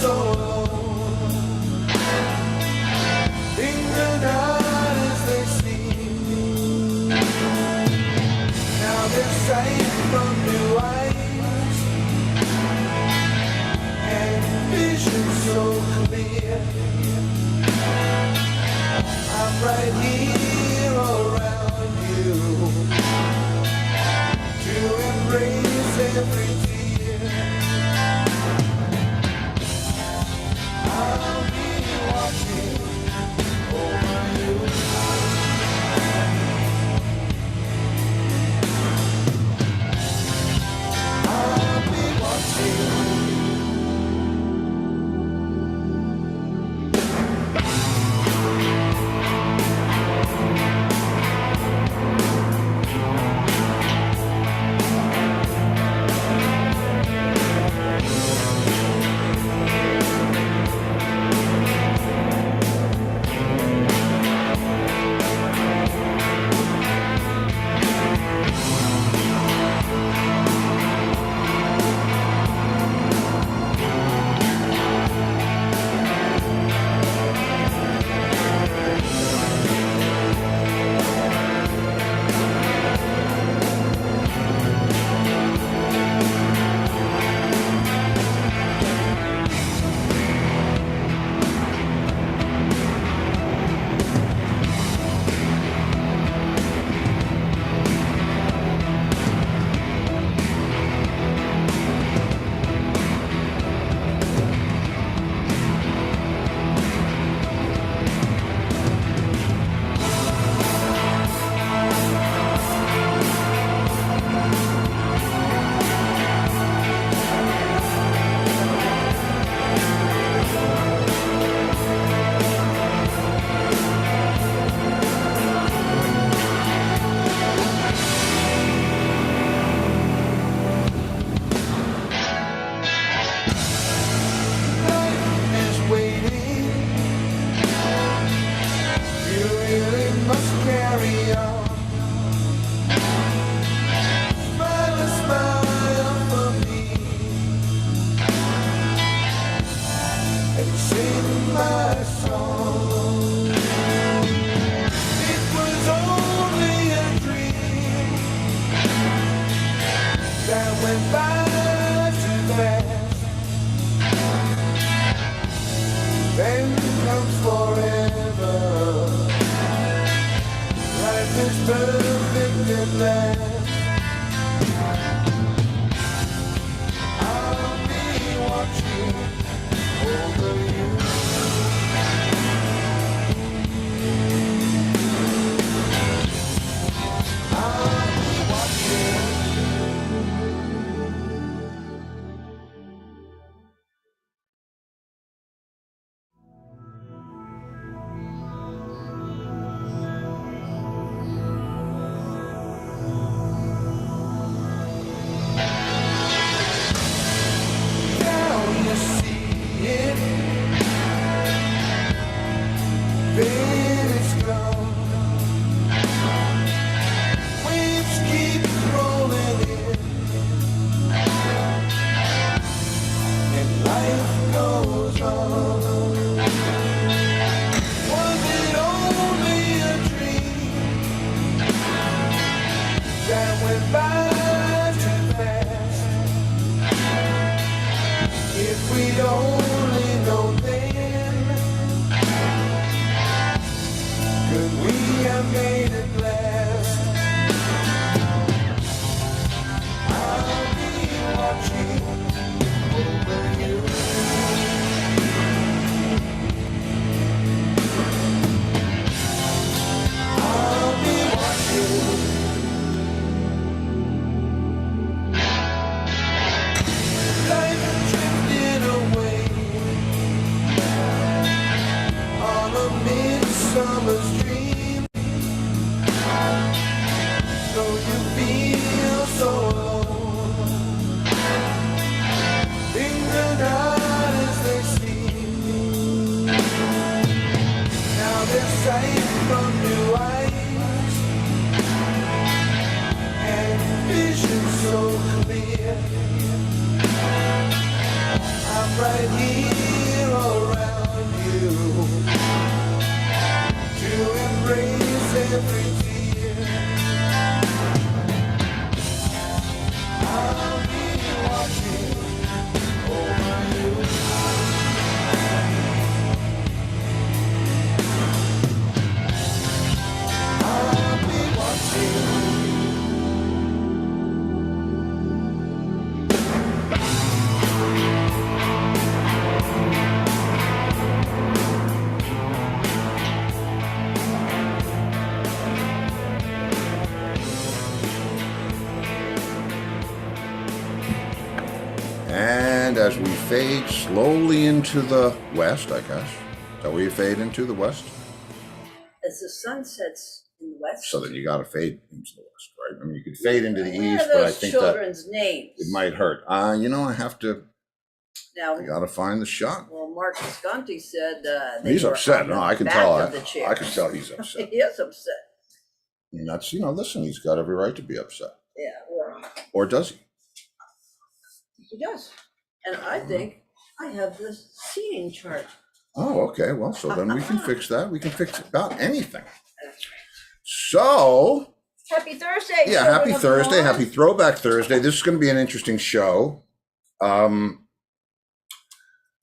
so alone. Things are not as they seem. Now they're sight from new eyes and vision so clear. I'm right here around you to embrace every tear. I'll be watching over you. I'll be watching. And as we fade slowly into the west, I guess. Is that where you fade into the west? As the sun sets in the west. So then you got to fade into the west, right? I mean, you could fade into the east, but I think children's names. It might hurt. I have to. Now, I got to find the shot. Well, Mark Visconti said he's upset. No, I can tell. I can tell he's upset. He is upset. And that's, listen, he's got every right to be upset. Yeah, well. Or does he? He does. And I think I have the seating chart. Oh, okay. Well, so then we can fix that. We can fix about anything. That's right. So. Happy Thursday. Yeah, happy Thursday. Happy Throwback Thursday. This is going to be an interesting show.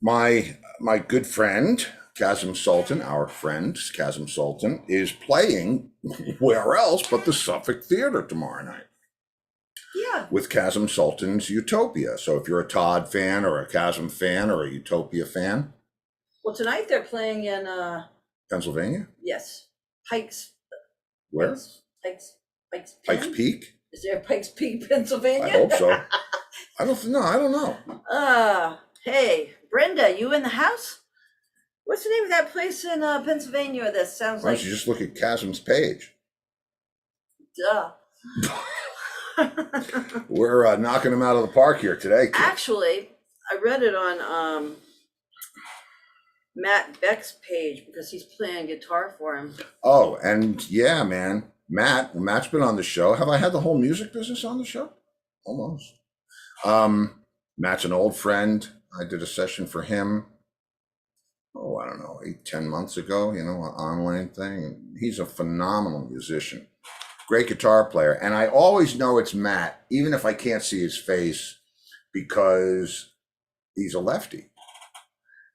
My good friend, Kazim Sultan, our friend, Kazim Sultan, is playing where else but the Suffolk Theater tomorrow night. Yeah. With Kazim Sultan's Utopia. So if you're a Todd fan or a Kazim fan or a Utopia fan. Well, tonight they're playing in Pennsylvania? Yes. Pikes. Where? Pikes Peak? Is there Pikes Peak, Pennsylvania? I hope so. I don't know. Hey, Brenda, you in the house? What's the name of that place in Pennsylvania that sounds like? Why don't you just look at Kazim's page? Duh. We're knocking him out of the park here today, kids. Actually, I read it on Matt Beck's page because he's playing guitar for him. Oh, and yeah, man. Matt's been on the show. Have I had the whole music business on the show? Almost. Matt's an old friend. I did a session for him, I don't know, 8-10 months ago, an online thing. He's a phenomenal musician. Great guitar player. And I always know it's Matt, even if I can't see his face, because he's a lefty.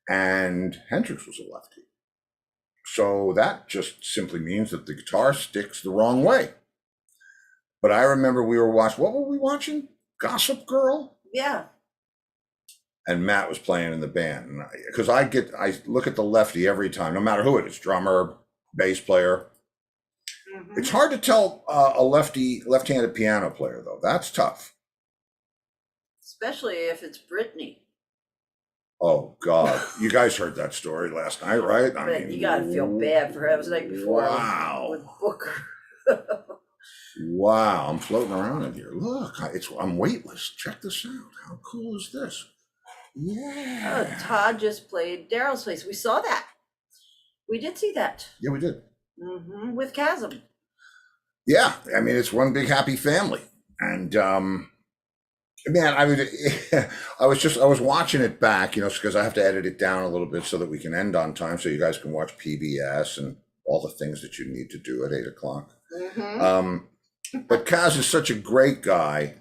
And Hendrix was a lefty. So that just simply means that the guitar sticks the wrong way. But I remember we were watching, what were we watching? Gossip Girl? Yeah. And Matt was playing in the band. Because I look at the lefty every time, no matter who it is, drummer, bass player. Mm-hmm. It's hard to tell a left-handed piano player, though. That's tough. Especially if it's Britney. Oh, God. You guys heard that story last night, right? I mean, you got to feel bad for her. It was the night before. Wow. With Booker. Wow. I'm floating around in here. Look, I'm weightless. Check this out. How cool is this? Yeah. Oh, Todd just played Daryl's place. We saw that. We did see that. Yeah, we did. Mm-hmm. With Chasm. Yeah. I mean, it's one big happy family. And, man, I was watching it back, because I have to edit it down a little bit so that we can end on time, so you guys can watch PBS and all the things that you need to do at 8:00. Mm-hmm. But Kaz is such a great guy,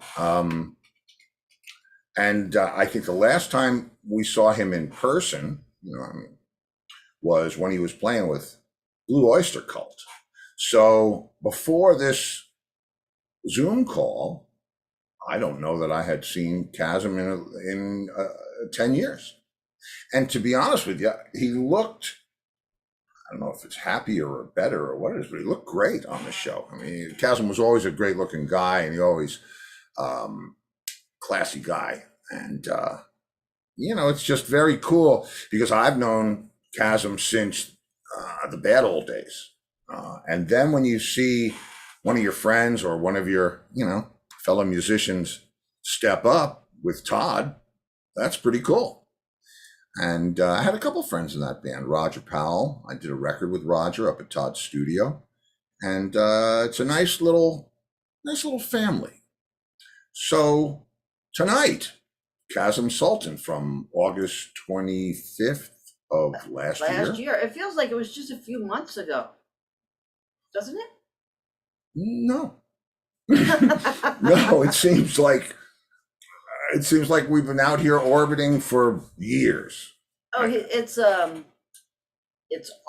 and I think the last time we saw him in person, was when he was playing with Blue Oyster Cult. So before this Zoom call, I don't know that I had seen Chasm in 10 years. And to be honest with you, he looked, I don't know if it's happier or better or what it is, but he looked great on the show. I mean, Chasm was always a great looking guy, and he always classy guy. And, it's just very cool because I've known Chasm since the bad old days. And then when you see one of your friends or one of your, fellow musicians step up with Todd, that's pretty cool. And I had a couple friends in that band. Roger Powell, I did a record with Roger up at Todd's studio, and it's a nice little family. So tonight, Kazim Sultan from August 25th of last year. It feels like it was just a few months ago, doesn't it? No. No, it seems like we've been out here orbiting for years. Oh, it's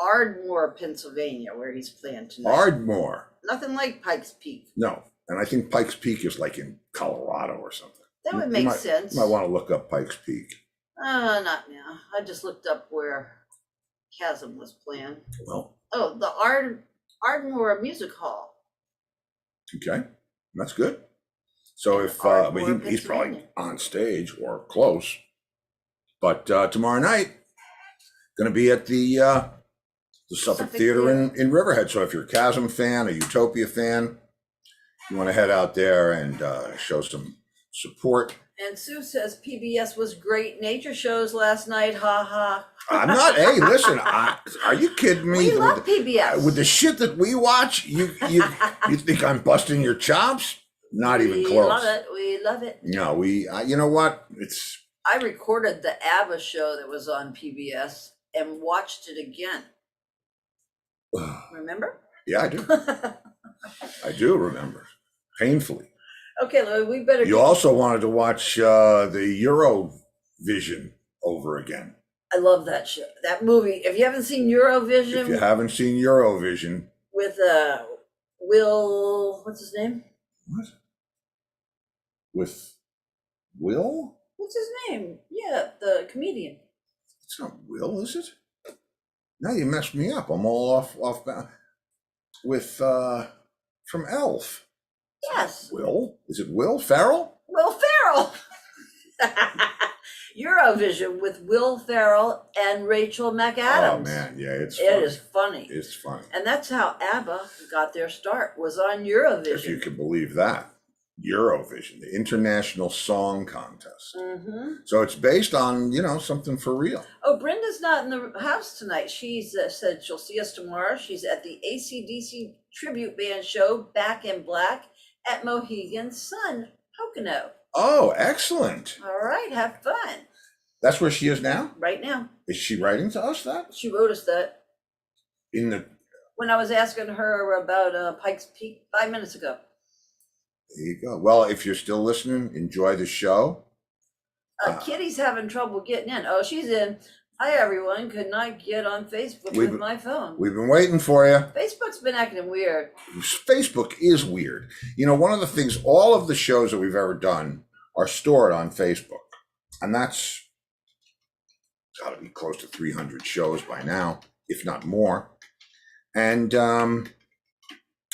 Ardmore, Pennsylvania, where he's playing tonight. Ardmore. Nothing like Pikes Peak. No, and I think Pikes Peak is like in Colorado or something. That would make sense. You might want to look up Pikes Peak. Not now. I just looked up where Chasm was playing. Well. Oh, the Ardmore Music Hall. Okay, that's good. So if Ardmore, he's probably Pennsylvania. on stage or close. But tomorrow night, going to be at the Suffolk Theater in Riverhead. So if you're a Chasm fan, a Utopia fan, you want to head out there and show some support. And Sue says PBS was great. Nature shows last night. Ha ha. I'm not. Hey, listen. Are you kidding me? We love PBS. With the shit that we watch, you think I'm busting your chops? Not even close. We love it. We love it. No, you know what? I recorded the ABBA show that was on PBS and watched it again. Remember? Yeah, I do. I do remember. Painfully. Okay, Louis, we better. You also wanted to watch the Eurovision over again. I love that show, that movie. If you haven't seen Eurovision, If you haven't seen Eurovision, with Will, what's his name? what? With Will? What's his name? Yeah, the comedian. It's not Will, is it? Now you messed me up. I'm all off with from Elf. Yes. Will? Is it Will Ferrell? Will Ferrell. Eurovision with Will Ferrell and Rachel McAdams. Oh man, yeah, it is funny. It's funny. And that's how ABBA got their start, was on Eurovision. If you can believe that. Eurovision, the International Song Contest. Mm-hmm. So it's based on, something for real. Oh, Brenda's not in the house tonight. She's said she'll see us tomorrow. She's at the AC/DC tribute band show, Back in Black, at Mohegan Sun, Pocono. Oh, excellent. All right, have fun. That's where she is now? Right now. Is she writing to us that? She wrote us that when I was asking her about Pikes Peak 5 minutes ago. There you go. Well, if you're still listening, enjoy the show. Kitty's having trouble getting in. Oh, she's in. Hi, everyone. Could not get on Facebook with my phone. We've been waiting for you. Facebook's been acting weird. Facebook is weird. One of the things, all of the shows that we've ever done are stored on Facebook. And that's got to be close to 300 shows by now, if not more. And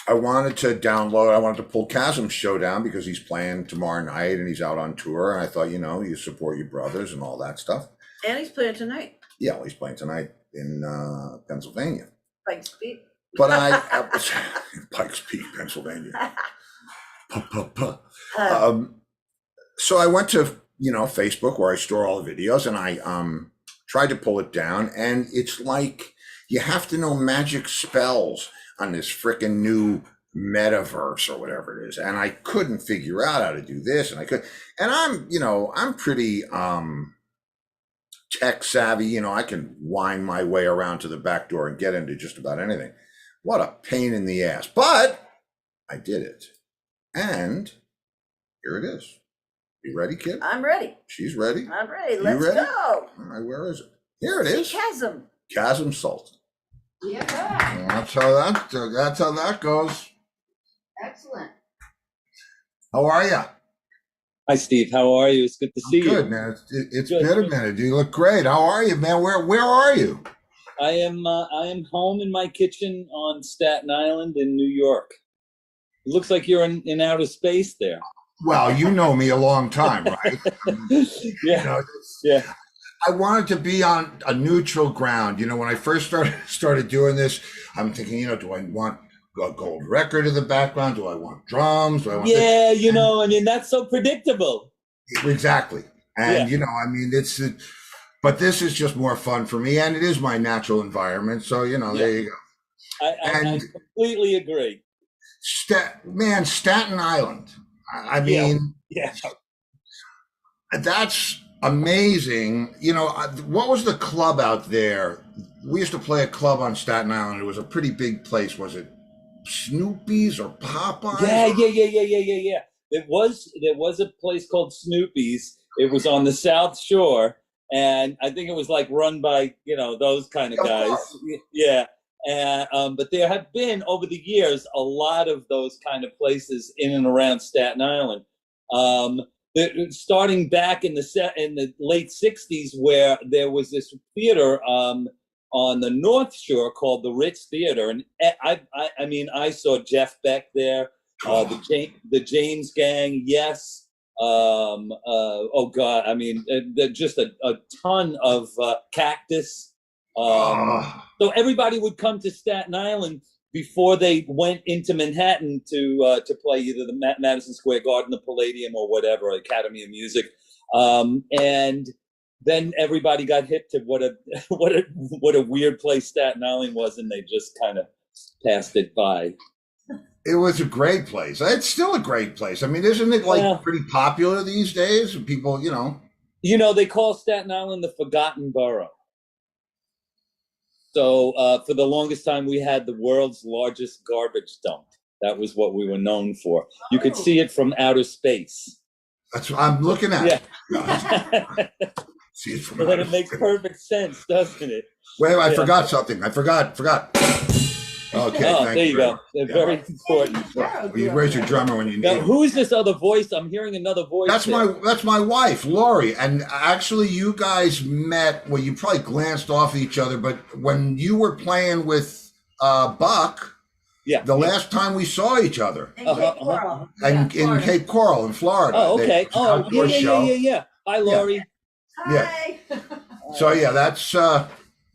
I wanted to pull Chasm's show down because he's playing tomorrow night and he's out on tour. And I thought, you support your brothers and all that stuff. And he's playing tonight. Yeah, well, he's playing tonight in Pennsylvania. Pikes Peak. But Pikes Peak, Pennsylvania. So I went to, Facebook where I store all the videos and I tried to pull it down. And it's like you have to know magic spells on this freaking new metaverse or whatever it is. And I couldn't figure out how to do this. And I'm pretty tech savvy. I can wind my way around to the back door and get into just about anything. What a pain in the ass. But I did it. And here it is. You ready, kid? I'm ready. She's ready. I'm ready. Let's ready? go. All right, where is it? Here it is. Chasm. Chasm Sultan. Yeah. That's how that goes. Excellent. How are you? Hi, Steve. How are you? It's good to see you. Good, man. It's been a minute. You look great. How are you, man? Where are you? I am home in my kitchen on Staten Island in New York. It looks like you're in outer space there. Well, you know me a long time, right? Yeah. Yeah. I wanted to be on a neutral ground. When I first started doing this, I'm thinking, do I want a gold record in the background? Do I want drums? Do I want this? That's so predictable. Exactly. And, but this is just more fun for me, and it is my natural environment. So, there you go. I completely agree. Staten Island. I mean, yeah. That's amazing. What was the club out there? We used to play a club on Staten Island. It was a pretty big place. Was it Snoopy's or Popeyes? Yeah. There was a place called Snoopy's. It was on the South Shore, and I think it was like run by those kind of guys. Course. Yeah. But there have been over the years a lot of those kind of places in and around Staten Island. Starting back in the late '60s, where there was this theater on the North Shore called the Ritz Theater, and I saw Jeff Beck there. the James Gang, yes. Oh God, I mean, just a ton of Cactus. So everybody would come to Staten Island before they went into Manhattan to play either the Madison Square Garden, the Palladium, or whatever, Academy of Music, and then everybody got hip to what a weird place Staten Island was, and they just kind of passed it by. It was a great place. It's still a great place. I mean, isn't it like pretty popular these days? People, they call Staten Island the Forgotten Borough. So for the longest time, we had the world's largest garbage dump. That was what we were known for. You could see it from outer space. That's what I'm looking at. Yeah. See it from well, then it makes perfect sense, doesn't it? Wait, I forgot something. I forgot. Okay, there you go. They're very important. You raise your drummer when you need. Now, who is this other voice? I'm hearing another voice. That's my wife, Laurie. And actually, you guys met. Well, you probably glanced off each other, but when you were playing with Buck, the last time we saw each other, in Cape Coral, in Cape Coral in Florida. Oh, okay. Yeah. Hi, Laurie. Hi. So that's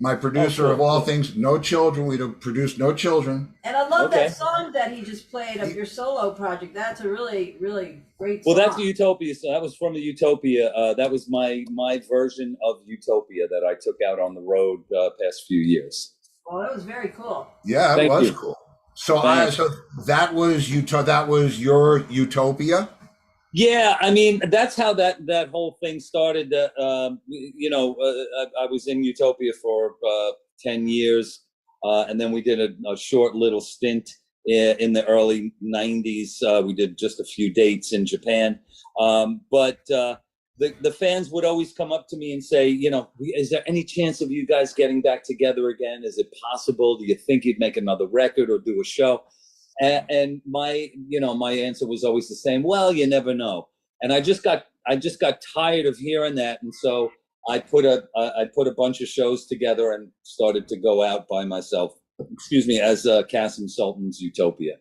my producer of all things. No children. We don't produce no children. And I love that song that he just played of your solo project. That's a really, really great song. Well, that's the Utopia. So that was from the Utopia. That was my version of Utopia that I took out on the road past few years. Well, it was very cool. Yeah, it was cool. So that was That was your Utopia. Yeah, I mean, that's how that whole thing started. I was in Utopia for 10 years, and then we did a short little stint in the early 90s. We did just a few dates in Japan. But the fans would always come up to me and say, is there any chance of you guys getting back together again? Is it possible? Do you think you'd make another record or do a show? And my answer was always the same. Well, you never know. And I just got tired of hearing that, and so I put a bunch of shows together and started to go out by myself. As Kasim Sultan's Utopia.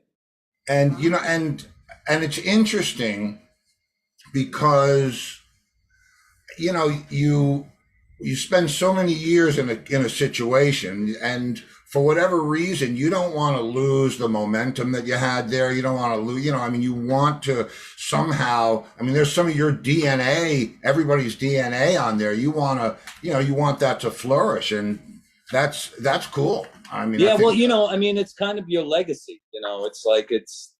And and it's interesting because you spend so many years in a situation, and for whatever reason, you don't want to lose the momentum that you had there. You don't want to lose, you want to somehow, there's some of your DNA, everybody's DNA on there. You want to, you want that to flourish, and that's cool. It's kind of your legacy. It's like, it's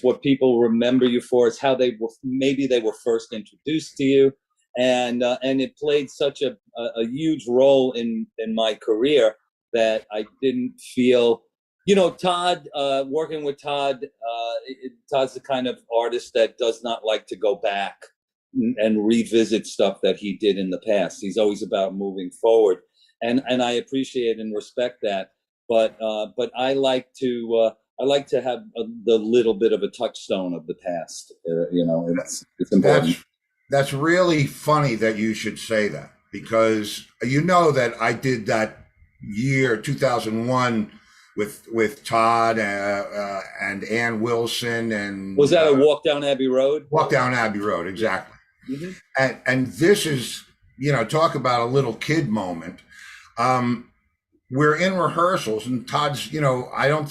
what people remember you for. It's how they were first introduced to you. And it played such a huge role in my career that I didn't feel, Todd, working with Todd, Todd's the kind of artist that does not like to go back and revisit stuff that he did in the past. He's always about moving forward. And I appreciate and respect that. But I like to have the little bit of a touchstone of the past. It's important. That's really funny that you should say that, because that I did that year 2001 with Todd and Ann Wilson, and was that a Walk Down Abbey Road? Walk Down Abbey Road, exactly. Mm-hmm. And this is talk about a little kid moment. We're in rehearsals, and Todd's I don't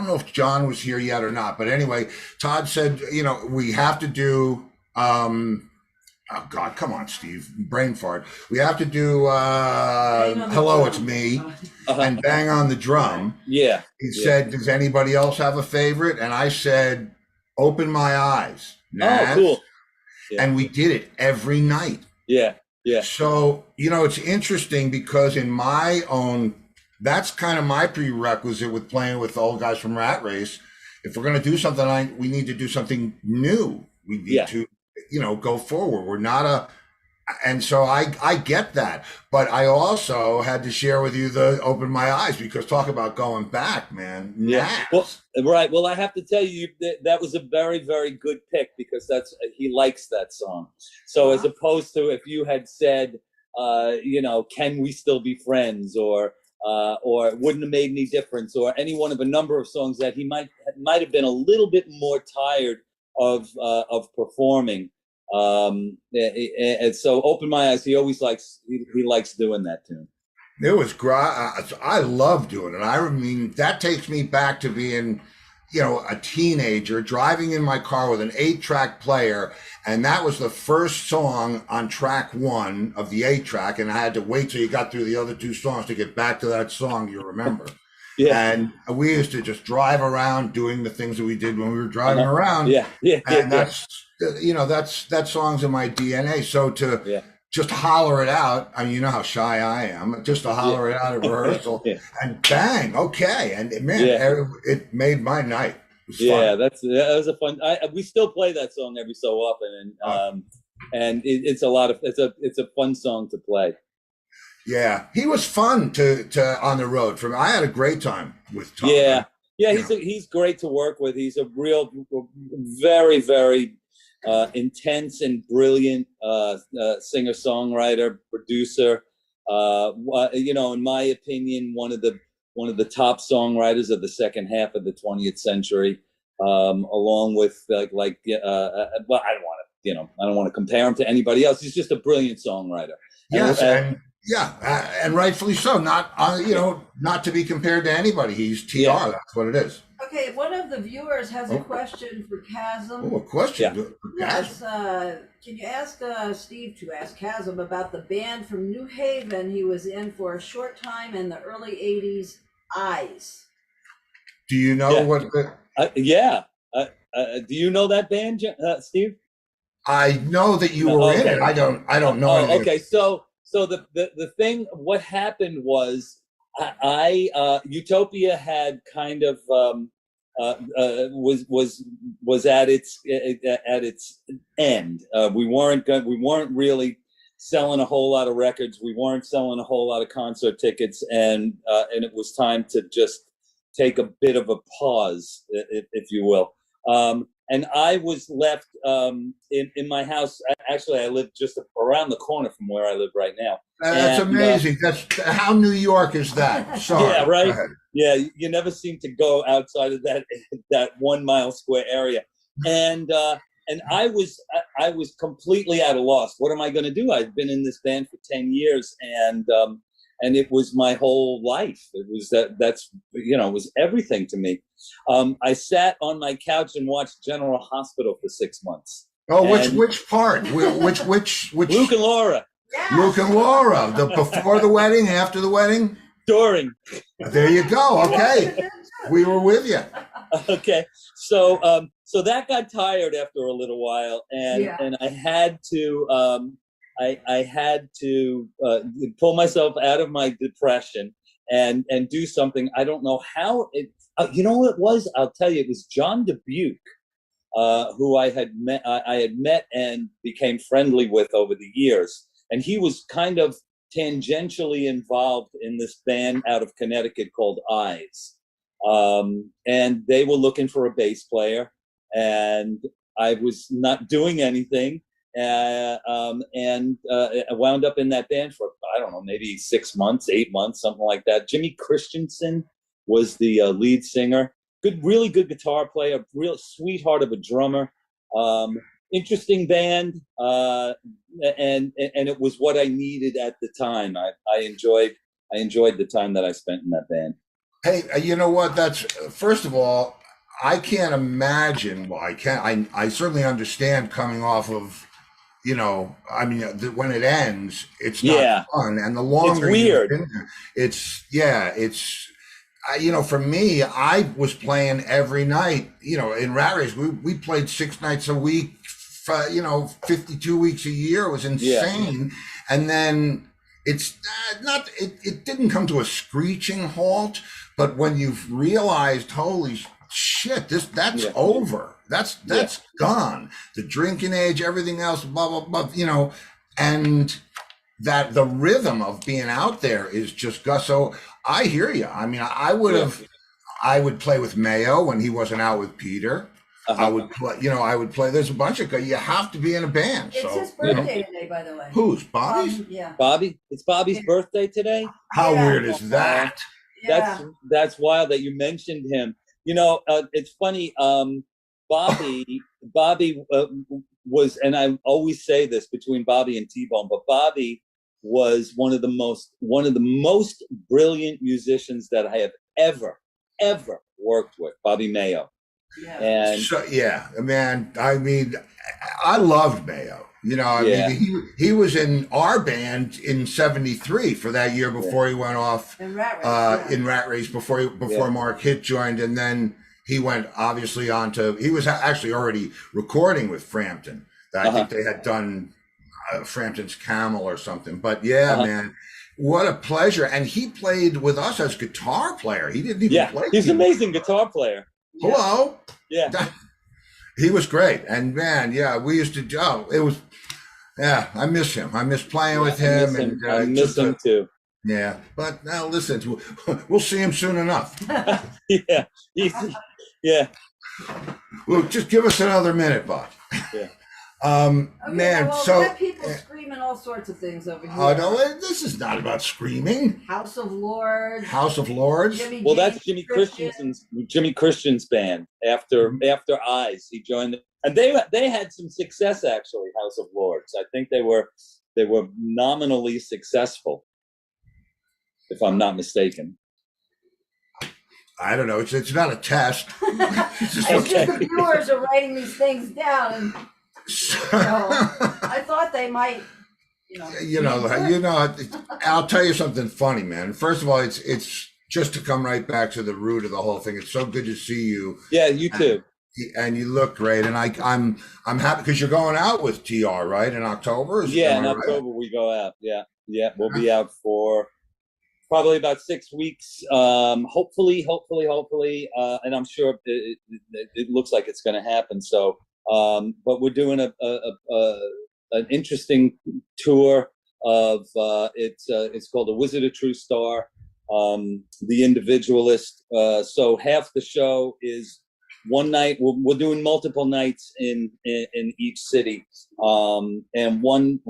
know if John was here yet or not, but anyway, Todd said we have to do oh God, come on, Steve, brain fart. We have to do Hello, It's Me, and Bang on the Drum. Yeah. He said, does anybody else have a favorite? And I said, Open My Eyes. Oh, cool. Yeah. And we did it every night. Yeah. So, it's interesting because that's kind of my prerequisite with playing with the old guys from Rat Race. If we're going to do something, we need to do something new. We need to go forward. We're not and so I get that, but I also had to share with you the Open My Eyes, because talk about going back, man. Yeah. Well, right. Well, I have to tell you that was a very, very good pick, because he likes that song. So as opposed to if you had said, can we still be friends, or or It Wouldn't Have Made Any Difference, or any one of a number of songs that he might have been a little bit more tired of performing. And so Open My Eyes, he likes doing that tune. It was I love doing it. I mean, that takes me back to being, a teenager driving in my car with an 8-track player. And that was the first song on track 1 of the 8-track. And I had to wait till you got through the other 2 songs to get back to that song you remember. Yeah. And we used to just drive around doing the things that we did when we were driving around. And that's, that song's in my DNA. So to just holler it out. I mean, you know how shy I am. Just to holler it out at rehearsal, and bang, okay, and man, it made my night. It was fun. That was a fun. We still play that song every so often, and it's a fun song to play. Yeah, he was fun to on the road. I had a great time with Tom. He's great to work with. He's a real, very, very intense and brilliant singer-songwriter, producer. In my opinion, one of the top songwriters of the second half of the 20th century. Along with I don't want to compare him to anybody else. He's just a brilliant songwriter. Yes, and rightfully so. Not not to be compared to anybody. He's TR. Yeah. That's what it is. Okay, one of the viewers has a question for Chasm. Oh, a question? Yeah. Yes, can you ask Steve to ask Chasm about the band from New Haven he was in for a short time in the early 80s, Eyes? Do you know what the... do you know that band, Steve? I know that you were in it. I don't know anything. Okay, so the thing, what happened was, Utopia had kind of was at its end. We weren't really selling a whole lot of records. We weren't selling a whole lot of concert tickets, and it was time to just take a bit of a pause, if you will. And I was left in my house. Actually, I live just around the corner from where I live right now. That's amazing. That's how New York is that. Sorry. Yeah, right. Yeah, you never seem to go outside of that 1 mile square area. And I was completely at a loss. What am I going to do? I've been in this band for 10 years, and it was my whole life. It was it was everything to me. I sat on my couch and watched General Hospital for 6 months. Oh, which part? Which Luke and Laura. Yes. Luke and Laura. The before the wedding, after the wedding? During. There you go. Okay. We were with you. Okay. So that got tired after a little while, and I had to I had to pull myself out of my depression and do something. I don't know how it. You know what it was? I'll tell you. It was John Dubuque, who I had met and became friendly with over the years, and he was kind of tangentially involved in this band out of Connecticut called Eyes, and they were looking for a bass player, and I was not doing anything. I wound up in that band for, I don't know, maybe 6 months, 8 months, something like that. Jimmy Christensen was the lead singer. Really good guitar player, real sweetheart of a drummer. Interesting band, and it was what I needed at the time. I enjoyed the time that I spent in that band. Hey, you know what? That's, first of all, I can't imagine. Well, I can't. I certainly understand coming off of, I mean, when it ends, it's not fun, and the longer it's weird. It's for me, I was playing every night. In Rat Race, we played 6 nights a week, 52 weeks a year. It was insane. And then it's not. It didn't come to a screeching halt, but when you've realized, holy shit, that's over. That's gone. The drinking age, everything else, blah, blah, blah, and that the rhythm of being out there is just gone. So I hear you. I mean, I would play with Mayo when he wasn't out with Peter. I would play, I would play. There's a bunch of guys. You have to be in a band. It's So, his birthday today, by the way. Whose? Bobby's? Yeah. Bobby, it's Bobby's birthday today. How Yeah. weird is that? Yeah. That's wild that you mentioned him. It's funny. Bobby was, and I always say this between Bobby and T-Bone, but Bobby was one of the most brilliant musicians that I have ever worked with. Bobby Mayo. Yeah. And So, yeah, man. I mean, I loved Mayo. I mean, he was in our band in '73 for that year before he went off In Rat Race. in Rat Race before Mark Hitt joined, and then he went obviously on to. He was actually already recording with Frampton. I think they had done Frampton's Camel or something. But man, what a pleasure! And he played with us as guitar player. He didn't even play. He's an amazing guitar player. Hello. Yeah. He was great. And man, we used to it was I miss him. I miss playing with him. I miss him too. Yeah. But now listen, we'll see him soon enough. Yeah. Well, just give us another minute, Bob. Yeah. Man, well, so we have people screaming all sorts of things over here. oh no, this is not about screaming. House of Lords. House of Lords. Well, that's Jimmy Christian's band. After Eyes, he joined, and they had some success actually. House of Lords. I think they were nominally successful, if I'm not mistaken. I don't know. It's not a test. It's just the viewers are writing these things down, and I thought they might. I'll tell you something funny, man. First of all, it's just to come right back to the root of the whole thing. It's so good to see you. Yeah, you too. And you look great, and I'm happy because you're going out with TR, right, in October. In October we go out. Yeah, we'll be out for probably about 6 weeks. Hopefully, and I'm sure it looks like it's going to happen. So, but we're doing an interesting tour of it's called The Wizard of True Star, The Individualist. So half the show is one night. We're doing multiple nights in each city, and one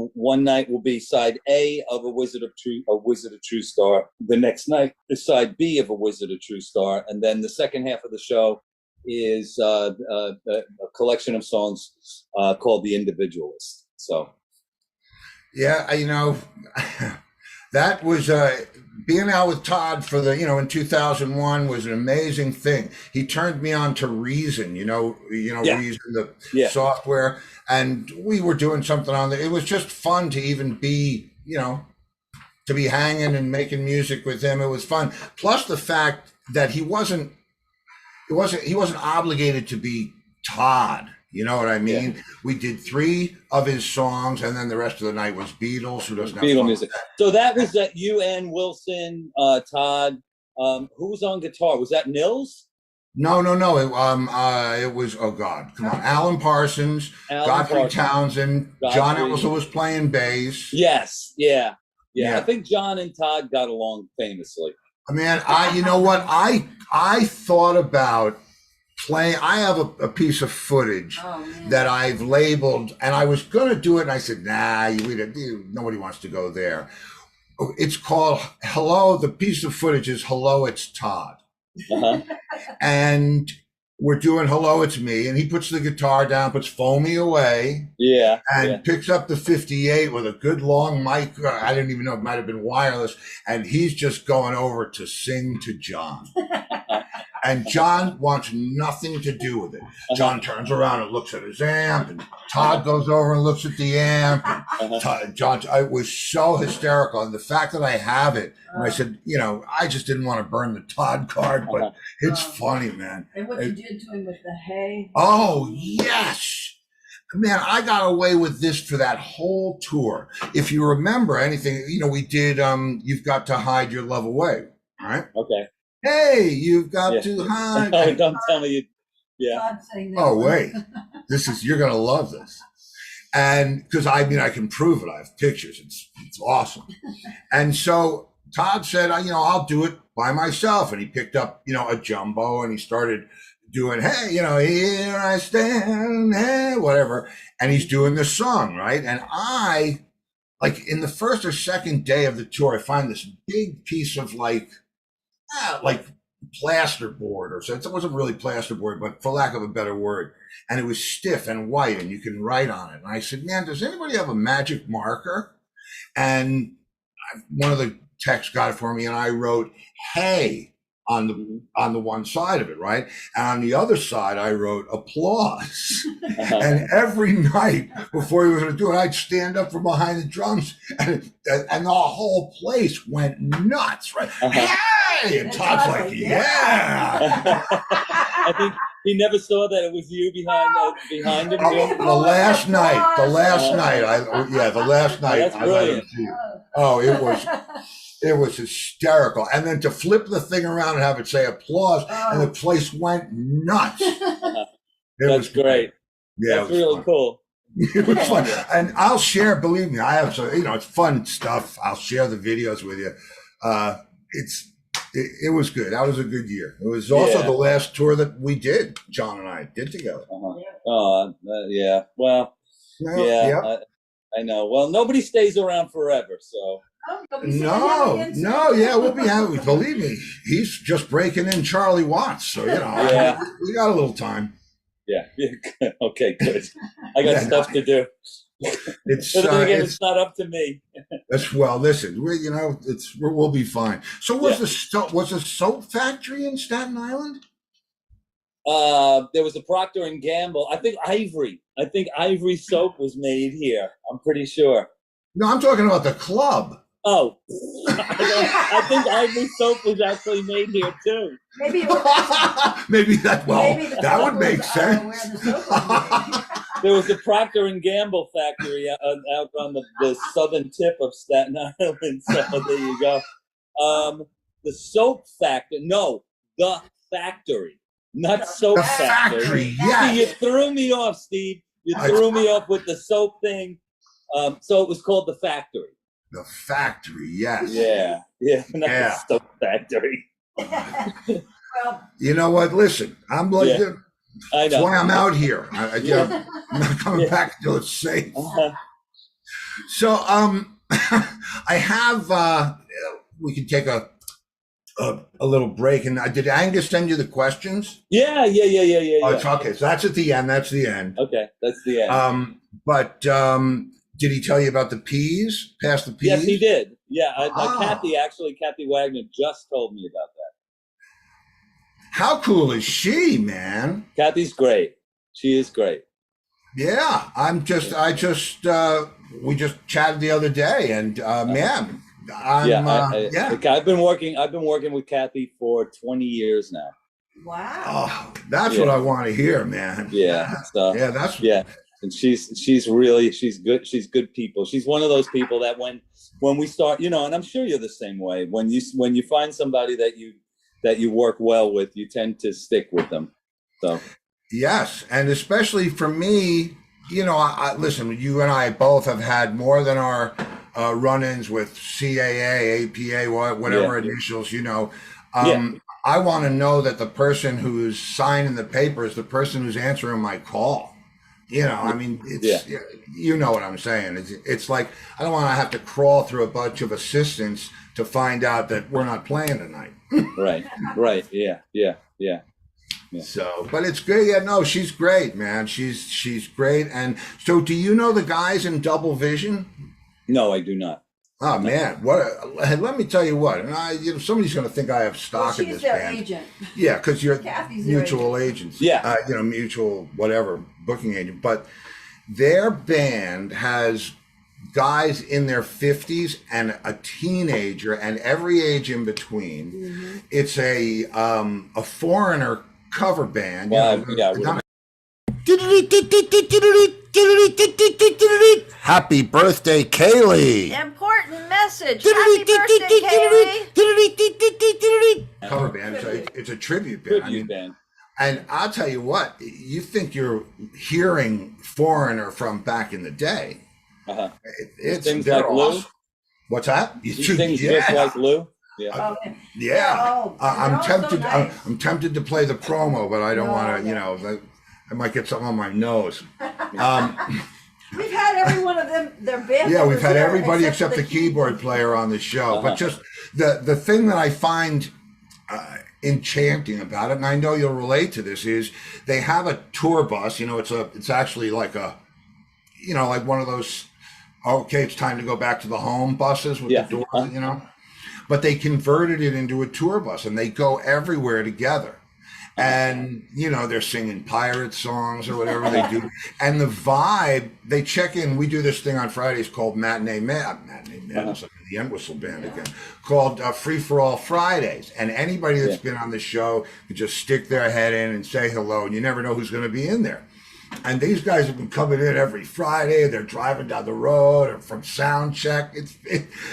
night will be side A of a Wizard of True Star. The next night is side B of a Wizard of True Star, and then the second half of the show is a collection of songs called The Individualist. So, that was being out with Todd for in 2001 was an amazing thing. He turned me on to Reason, Reason, the software, and we were doing something on there. It was just fun to even be, to be hanging and making music with him. It was fun. Plus the fact that he wasn't obligated to be Todd. You know what I mean? Yeah. We did 3 of his songs, and then the rest of the night was Beatles. Who doesn't have Beatle music? So that was that you and Wilson, Todd. Who was on guitar? Was that Nils? No. It was come on, Alan Parsons, Godfrey Townsend, John Ellison was playing bass. Yes, yeah. I think John and Todd got along famously. Man, you know what? I thought about playing. I have a piece of footage that I've labeled, and I was going to do it, and I said, nah, nobody wants to go there. It's called Hello. The piece of footage is Hello, It's Todd. And we're doing Hello, It's Me, and he puts the guitar down, puts Fool Me Away, and picks up the 58 with a good long mic. I didn't even know, it might have been wireless, and he's just going over to sing to John. And John wants nothing to do with it. John turns around and looks at his amp, and Todd goes over and looks at the amp. And John, it was so hysterical. And the fact that I have it, and I said, I just didn't want to burn the Todd card, but it's funny, man. And what you did to him with the hay. Oh, yes. Man, I got away with this for that whole tour. If you remember anything, we did You've Got to Hide Your Love Away, right? Okay. Hey, you've got to hide. Oh, don't tell me Oh, wait. You're going to love this. And because I can prove it. I have pictures. It's awesome. And so Todd said, I'll do it by myself. And he picked up, a jumbo, and he started doing, hey, here I stand, hey, whatever. And he's doing the song, right? And I, like in the first or second day of the tour, I find this big piece of like plasterboard or something. It wasn't really plasterboard, but for lack of a better word. And it was stiff and white and you can write on it. And I said, man, does anybody have a magic marker? And one of the techs got it for me and I wrote, hey, on the one side of it, right? And on the other side, I wrote applause. And every night before he was going to do it, I'd stand up from behind the drums, and the whole place went nuts, right? Hey, and Todd's like, yeah. I think he never saw that it was you behind him. The last night, That's I let him see it. Oh, it was hysterical. And then to flip the thing around and have it say applause, and the place went nuts. That's great. Yeah, that's really fun. cool. It was fun. And I'll share, believe me, I have some, it's fun stuff. I'll share the videos with you. It was good. That was a good year. It was also the last tour that we did, John and I did together. Yeah. Well, I know. Well, nobody stays around forever, so. No, we'll be happy. Believe me, he's just breaking in Charlie Watts, so we got a little time. Yeah. Okay, good. I got stuff to do. It's not up to me. Listen, we'll be fine. So was the soap factory in Staten Island? There was a Procter and Gamble. I think Ivory soap was made here. I'm pretty sure. No, I'm talking about the club. Oh, I think Ivory soap was actually made here too. Maybe that would make sense. There was a Procter and Gamble factory out on the southern tip of Staten Island. So there you go. The soap factory. No, the factory, not soap the factory. Yes. You threw me off, Steve. You threw me off with the soap thing. So it was called the factory. The factory, yes. Yeah, not the soap factory. Well, you know what? Listen, I'm like, I know. That's why I'm out here. I'm not coming back until it's safe. So, I have. We can take a little break. And did Angus send you the questions? Yeah. Oh, it's okay. So that's at the end. That's the end. Okay, that's the end. But did he tell you about the peas? Past the peas? Yes, he did. Yeah, Kathy Wagner just told me about that. How cool is she, man? Kathy's great. She is great. Yeah, we just chatted the other day, and man, I've been working with Kathy for 20 years now. wow. Oh, that's what I want to hear, man. Yeah. So, and she's good. She's good people. She's one of those people that when we start, and I'm sure you're the same way. When you find somebody that you work well with, you tend to stick with them. So yes, and especially for me, listen, you and I both have had more than our run-ins with CAA, APA, whatever initials. I want to know that the person who's signing the paper is the person who's answering my call. I mean, it's you know what I'm saying. It's like I don't want to have to crawl through a bunch of assistants to find out that we're not playing tonight. Right. Yeah. So, but it's great. Yeah, no, she's great, man. She's great. And so, do you know the guys in Double Vision? No, I do not. Oh man, let me tell you what. And somebody's going to think I have stock in this band. She's their agent. Yeah, because you're Kathy's mutual agents. Yeah. Mutual whatever booking agent. But their band has guys in their 50s and a teenager and every age in between. Mm-hmm. It's a Foreigner cover band. Happy birthday, Kaylee! Important message. Happy birthday, Kaylee. Cover band. It's a tribute band. Band. And I'll tell you what, you think you're hearing Foreigner from back in the day. Uh-huh. It's things like awesome. Lou? What's that? Things just like Lou? Yeah. Yeah, I'm they're all so tempted. nice. I'm tempted to play the promo, but I don't No, want to. You no. know, I might get something on my nose. We've had every one of them, their band Yeah, we've members had here, everybody except for the keyboard player on the show. Uh-huh. But just the thing that I find enchanting about it, and I know you'll relate to this, is they have a tour bus. You know, it's actually like a, you know, like one of those. Okay, it's time to go back to the home buses with Yeah. the doors. You know, but they converted it into a tour bus, and they go everywhere together. And you know, they're singing pirate songs or whatever they do, and the vibe. They check in. We do this thing on Fridays called Matinee Madness. I'm in the End Whistle Band again, called Free for All Fridays. And anybody that's been on the show can just stick their head in and say hello, and you never know who's going to be in there. And these guys have been coming in every Friday. They're driving down the road or from sound check.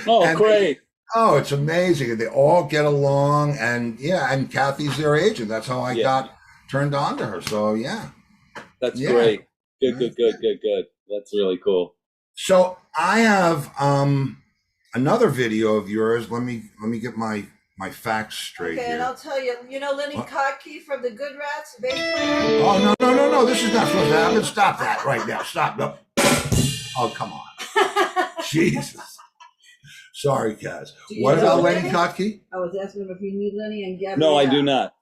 Great. Oh, it's amazing. And they all get along. And yeah, and Kathy's their agent. That's how I got turned on to her. So yeah. That's great. Good. That's really cool. So I have another video of yours. Let me get my facts straight Okay, and here. I'll tell you, you know Lenny Kottke from the Good Rats, the bass player? Oh no. This is not supposed to happen. Stop that right now. Stop. No. Oh, come on. Jesus. Sorry, Kaz. What about Lenny Kottke? I was asking him if you knew Lenny and Gabby. No, I do not.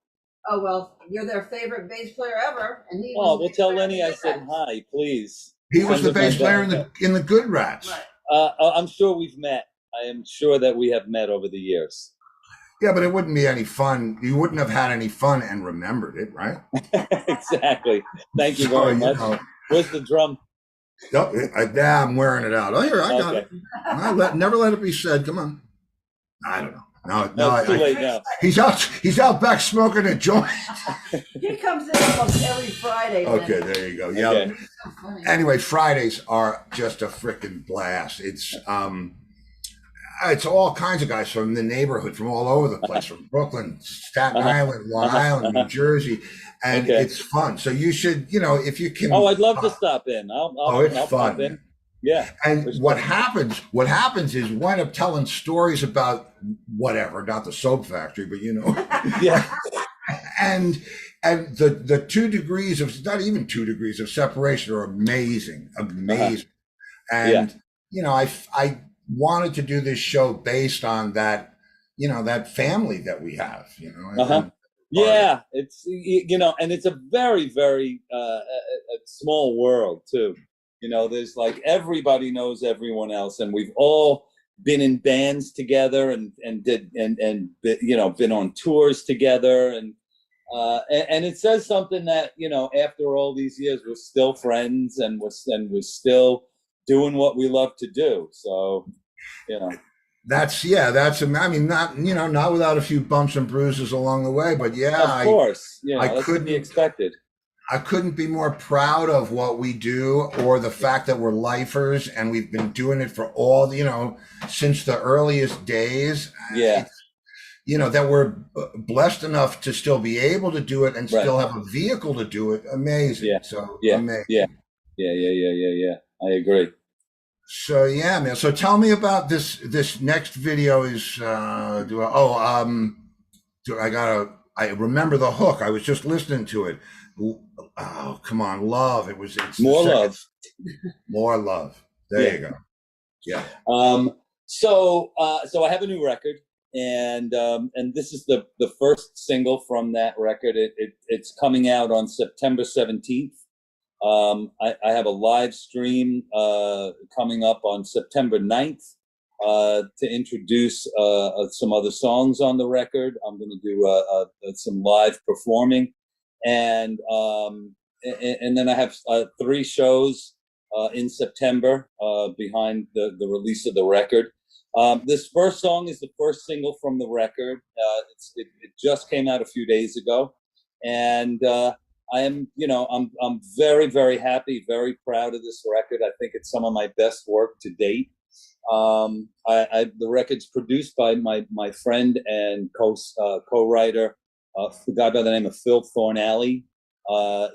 Oh, well, you're their favorite bass player ever. And he Oh, was well, tell Lenny I said hi, please. He was the bass player in the Good Rats. Right. I'm sure we've met. I am sure that we have met over the years. Yeah, but it wouldn't be any fun. You wouldn't have had any fun and remembered it, right? Exactly. Thank you very much. Where's the drum? Nope, I'm wearing it out. Oh, here, I got it. Never let it be said. Come on. I don't know. No, it's too late now. He's out back smoking a joint. He comes in almost every Friday. Okay, there you go. Yeah. Okay. So funny. Anyway, Fridays are just a freaking blast. It's all kinds of guys from the neighborhood, from all over the place, from Brooklyn, Staten Island, Long Island, New Jersey, and it's fun. So you should, you know, if you can. Oh, I'd love to stop in. I'll it's fun. pop in. Yeah. And what happens is we wind up telling stories about whatever, not the soap factory, but you know. Yeah. And the 2 degrees of, not even 2 degrees of separation are amazing. And you know, I wanted to do this show based on that, you know, that family that we have, you know. Yeah, it's, you know, and it's a very, very a small world too. You know, there's like everybody knows everyone else, and we've all been in bands together and you know, been on tours together, and it says something that, you know, after all these years, we're still friends, and we're still doing what we love to do. So, you know. I mean, not, you know, not without a few bumps and bruises along the way, but yeah, of course, you know, I that's to couldn't be expected. I couldn't be more proud of what we do, or the fact that we're lifers and we've been doing it for all, you know, since the earliest days. Yeah. You know, that we're blessed enough to still be able to do it and still have a vehicle to do it. Amazing. Yeah. So Yeah. amazing. Yeah. I agree. So yeah, man. So tell me about this next video is I remember the hook. I was just listening to it. Oh, come on, love. It's More love. More love. There you go. Yeah. So I have a new record, and this is the first single from that record. It's coming out on September 17th. I have a live stream coming up on September 9th to introduce some other songs on the record. I'm going to do some live performing, and then I have 3 shows in September behind the release of the record. This first song is the first single from the record. It just came out a few days ago, and I am, you know, I'm very, very happy, very proud of this record. I think it's some of my best work to date. The record's produced by my friend and co-writer, a guy by the name of Phil Thornalley.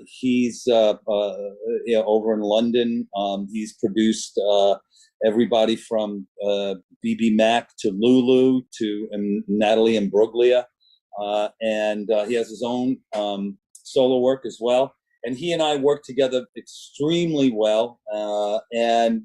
He's over in London. He's produced everybody from BB Mac to Lulu to Natalie Imbruglia. And he has his own solo work as well. And he and I work together extremely well. And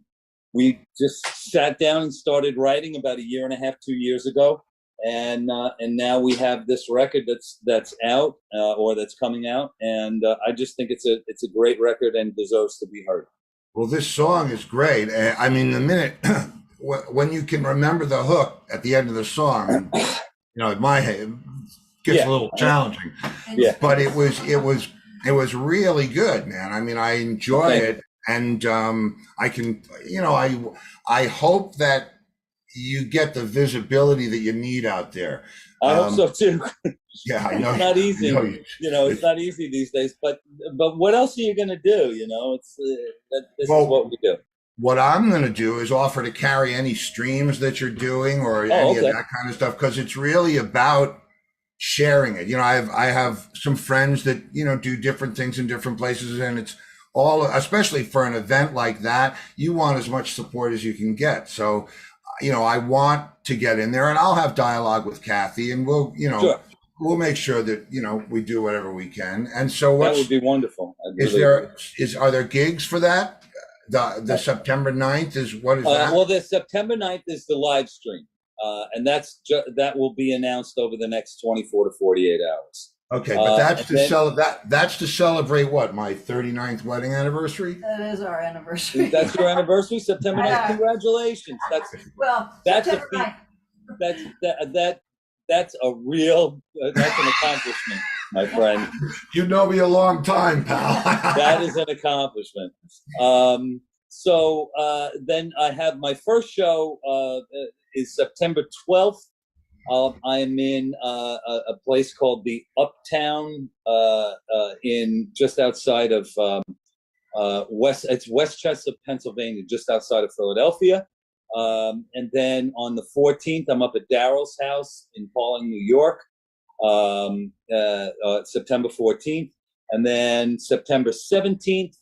we just sat down and started writing about 1.5 years, 2 years ago. And now we have this record that's out or that's coming out. And I just think it's a great record and deserves to be heard. Well, this song is great. I mean, the minute when you can remember the hook at the end of the song, you know, in my head, it gets a little challenging. Yeah. But it was really good, man. I mean, I enjoy it, and I can, you know, I hope that you get the visibility that you need out there. I hope so too. Yeah, I know. It's not easy. You know, it's not easy these days. But what else are you going to do? You know, this is what we do. What I'm going to do is offer to carry any streams that you're doing or any of that kind of stuff, because it's really about sharing it. You know, I have some friends that, you know, do different things in different places, and it's all, especially for an event like that, you want as much support as you can get. So, you know, I want to get in there, and I'll have dialogue with Kathy, and we'll, you know, we'll make sure that, you know, we do whatever we can. And so that would be wonderful. Are there gigs for that? The September 9th is, what is that? Well, the September 9th is the live stream. And that will be announced over the next 24 to 48 hours. Okay, but that's to celebrate what, my 39th wedding anniversary? That is our anniversary. That's your anniversary, September 9th. Congratulations. That's September 9th. That's a real that's an accomplishment, my friend. You know me a long time, pal. That is an accomplishment. So then I have my first show is September 12th. I am in a place called the Uptown in just outside of Westchester, Pennsylvania, just outside of Philadelphia. And then on the 14th, I'm up at Daryl's house in Pawling, New York, September 14th. And then September 17th,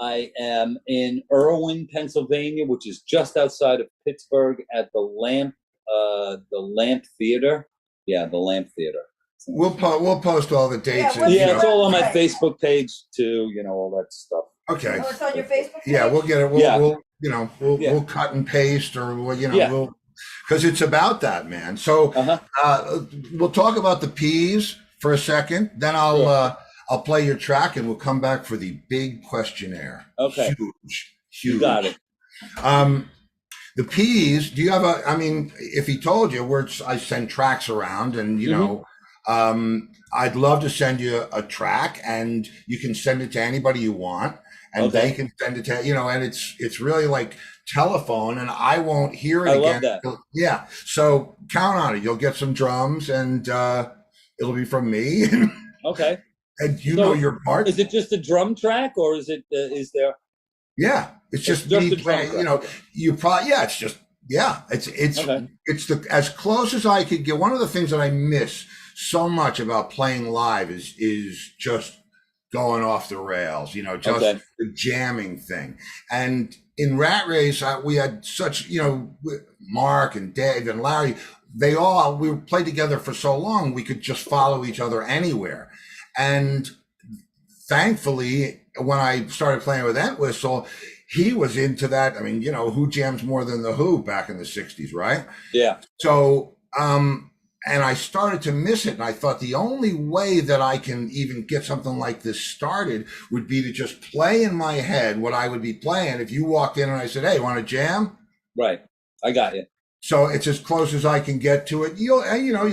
I am in Irwin, Pennsylvania, which is just outside of Pittsburgh at the Lamp Theater. Yeah, the Lamp Theater. We'll post all the dates. It's all on my Facebook page too. You know, all that stuff. Okay. Oh, it's on your Facebook page? Yeah, we'll get it. We'll cut and paste, or we'll because it's about that, man. So we'll talk about the P's for a second. Then I'll play your track, and we'll come back for the big questionnaire. Okay. Huge. You got it. The P's, do you have I mean, if he told you, I send tracks around, and, you know, I'd love to send you a track, and you can send it to anybody you want, and they can send it to, you know, and it's really like telephone, and I won't hear it again. I love that. Yeah. So count on it. You'll get some drums, and it'll be from me. Okay. And you know your part. Is it just a drum track, or is it? Is there? Yeah, it's just me playing. You know, you probably it's just it's as close as I could get. One of the things that I miss so much about playing live is just going off the rails. You know, just the jamming thing. And in Rat Race, we had such, you know, Mark and Dave and Larry. We played together for so long, we could just follow each other anywhere. And thankfully, when I started playing with Entwistle, he was into that. I mean, you know, who jams more than the Who back in the 60s, right? Yeah. So, and I started to miss it. And I thought the only way that I can even get something like this started would be to just play in my head what I would be playing. If you walked in and I said, hey, want to jam? Right. I got you. So it's as close as I can get to it. You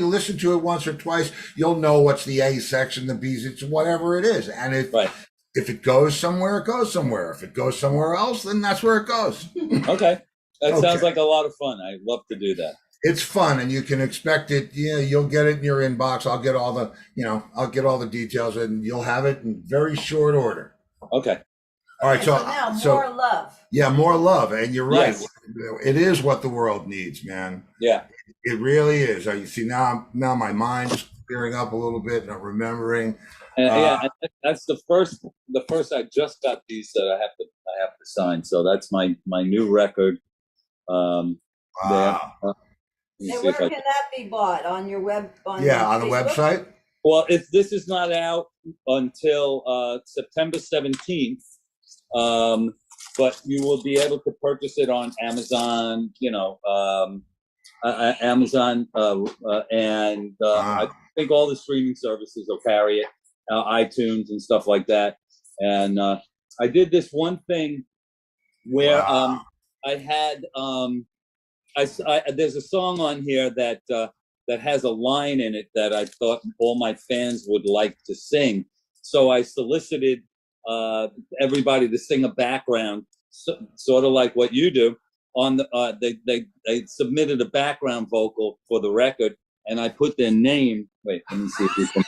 listen to it once or twice, you'll know what's the A section, the B's, it's whatever it is. And if it goes somewhere, it goes somewhere. If it goes somewhere else, then that's where it goes. Okay. That sounds like a lot of fun. I love to do that. It's fun, and you can expect it. Yeah, you'll get it in your inbox. I'll get all the details, and you'll have it in very short order. Okay. All right. So now more love. Yeah, more love. And you're right. Yes. It is what the world needs, man. Yeah. It really is. You see, now my mind is clearing up a little bit, and I'm remembering. And that's the first. I just got these that I have to sign. So that's my new record. There. Wow. Let me And see if where I can that be bought? On your web? Yeah, on the Facebook? website. Well, if this is not out until September 17th, but you will be able to purchase it on Amazon, Amazon, and I think all the streaming services will carry it, iTunes and stuff like that. And I did this one thing where Wow. I had there's a song on here that has a line in it that I thought all my fans would like to sing. So I solicited everybody to sing a background, sort of like what you do. On the they submitted a background vocal for the record, and I put their name. Wait, let me see if we can.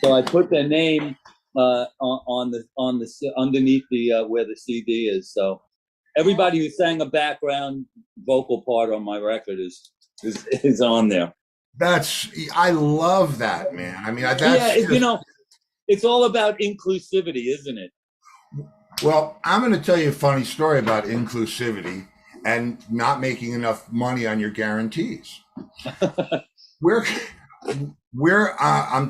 So I put their name on the underneath the where the CD is. So everybody who sang a background vocal part on my record is on there. I love that, man. I mean, that's it's all about inclusivity, isn't it? Well, I'm going to tell you a funny story about inclusivity and not making enough money on your guarantees. I'm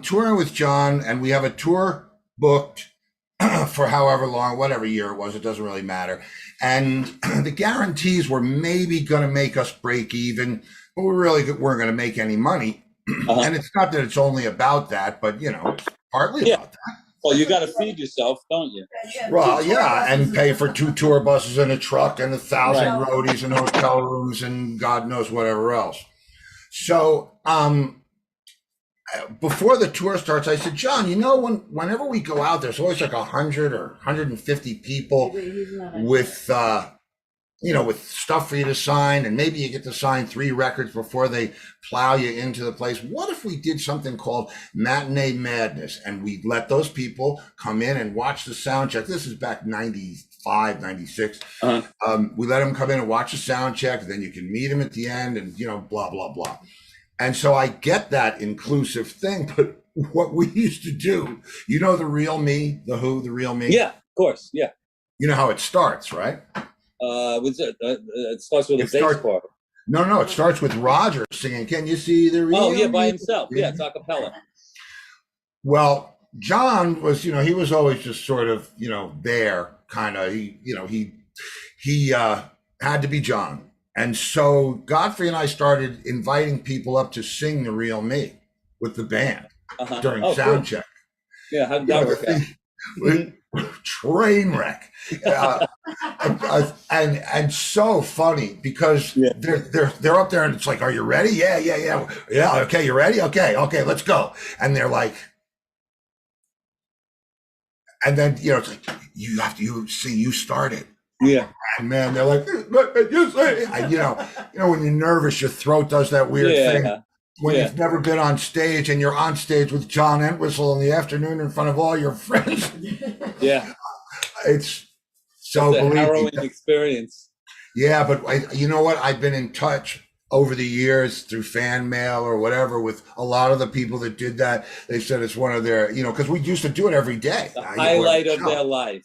touring with John, and we have a tour booked for however long, whatever year it was, it doesn't really matter. And the guarantees were maybe going to make us break even, but we really weren't going to make any money. And it's not that it's only about that, but it's partly about that. Well, you got to feed yourself, don't you? Well, yeah, and pay for 2 tour buses and a truck and 1,000 roadies and hotel rooms and God knows whatever else. So, before the tour starts, I said, John, whenever we go out, there's always like 100 or 150 people with stuff for you to sign, and maybe you get to sign 3 records before they plow you into the place. What if we did something called Matinee Madness, and we let those people come in and watch the sound check? This is back 95, 96. We let them come in and watch the sound check, then you can meet them at the end and, blah, blah, blah. And so I get that inclusive thing, but what we used to do, the Real Me, the Who, the Real Me? Yeah, of course, yeah. You know how it starts, right? It starts with a bass part. No, it starts with Roger singing, "Can you see the real?" Oh, yeah, by himself. Yeah, it's a cappella. Well, John was, he was always just sort of, there, kind of. He had to be John. And so Godfrey and I started inviting people up to sing The Real Me with the band during sound check. Yeah, how did that work out? Train wreck. And so funny because they're up there and it's like, are you ready? Yeah. Okay, you ready? Okay, let's go. And they're like, and then it's like, you started. Yeah. And man, they're like, you say, when you're nervous, your throat does that weird thing. When you've never been on stage and you're on stage with John Entwistle in the afternoon in front of all your friends. Yeah. It's so a harrowing experience. Yeah, but you know what? I've been in touch over the years through fan mail or whatever with a lot of the people that did that. They said it's one of their, because we used to do it every day. The highlight of their life.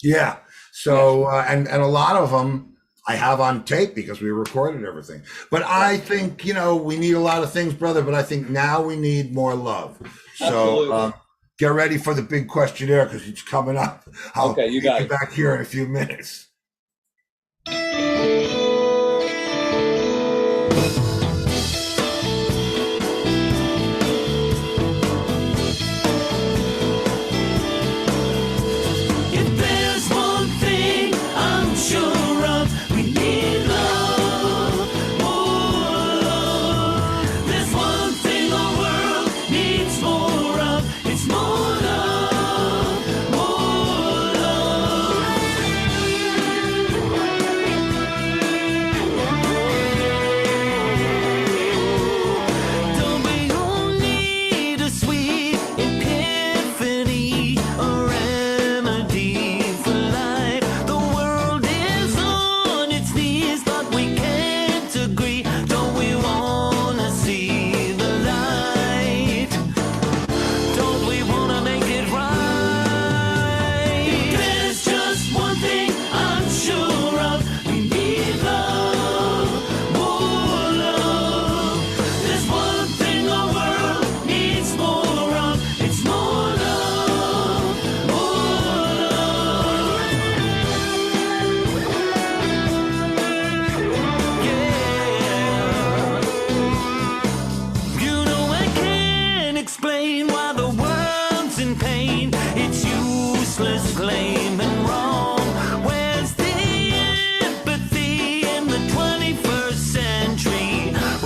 Yeah. So, and a lot of them I have on tape because we recorded everything. But I think, we need a lot of things, brother, but I think now we need more love. So get ready for the big questionnaire because it's coming up. Okay, you got it. Back here in a few minutes.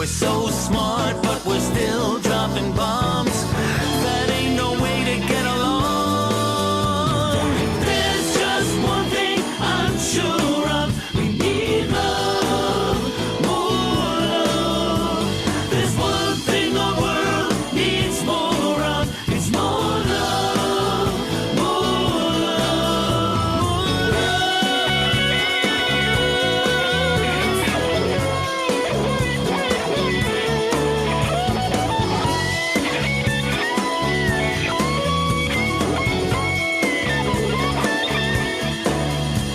We're so smart, but we're still dropping bombs. That ain't no way to get along. There's just one thing I'm sure of. We need love, more love. There's one thing the world needs more of. It's more love, more love,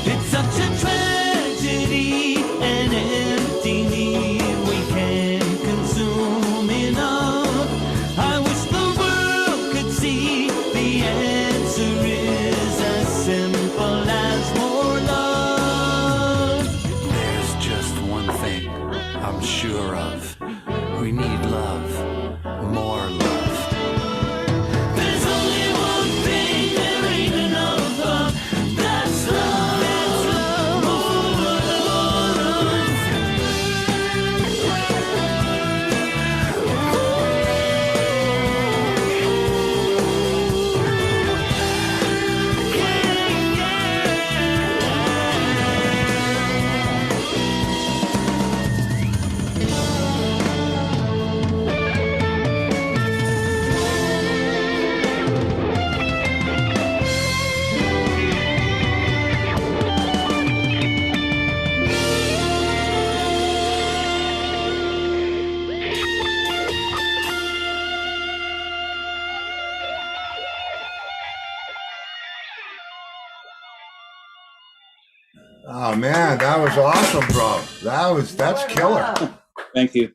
It's such a tragedy, an empty need we can't consume enough. I wish the world could see the answer is as simple as more love. There's just one thing I'm sure of. We need love, more love. There's only one thing there ain't enough of. That's love, more love. Oh man, that was awesome, bro. That's killer. Thank you.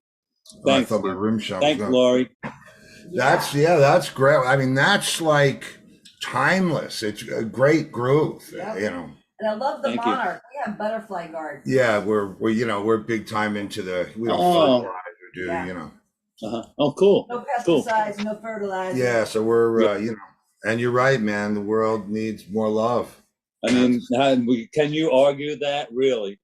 I Thanks. thought my rim shot was Thanks, going. Laurie. That's great. I mean, that's like timeless. It's a great groove, Yep. you know. And I love the Thank you. monarch. We have butterfly guard. Yeah, we're big time into we don't Oh. fertilize or do, Yeah. you know. Oh, cool. No Cool. pesticides, no fertilizer. Yeah, so we're you know, and you're right, man. The world needs more love. I mean, can you argue that, really?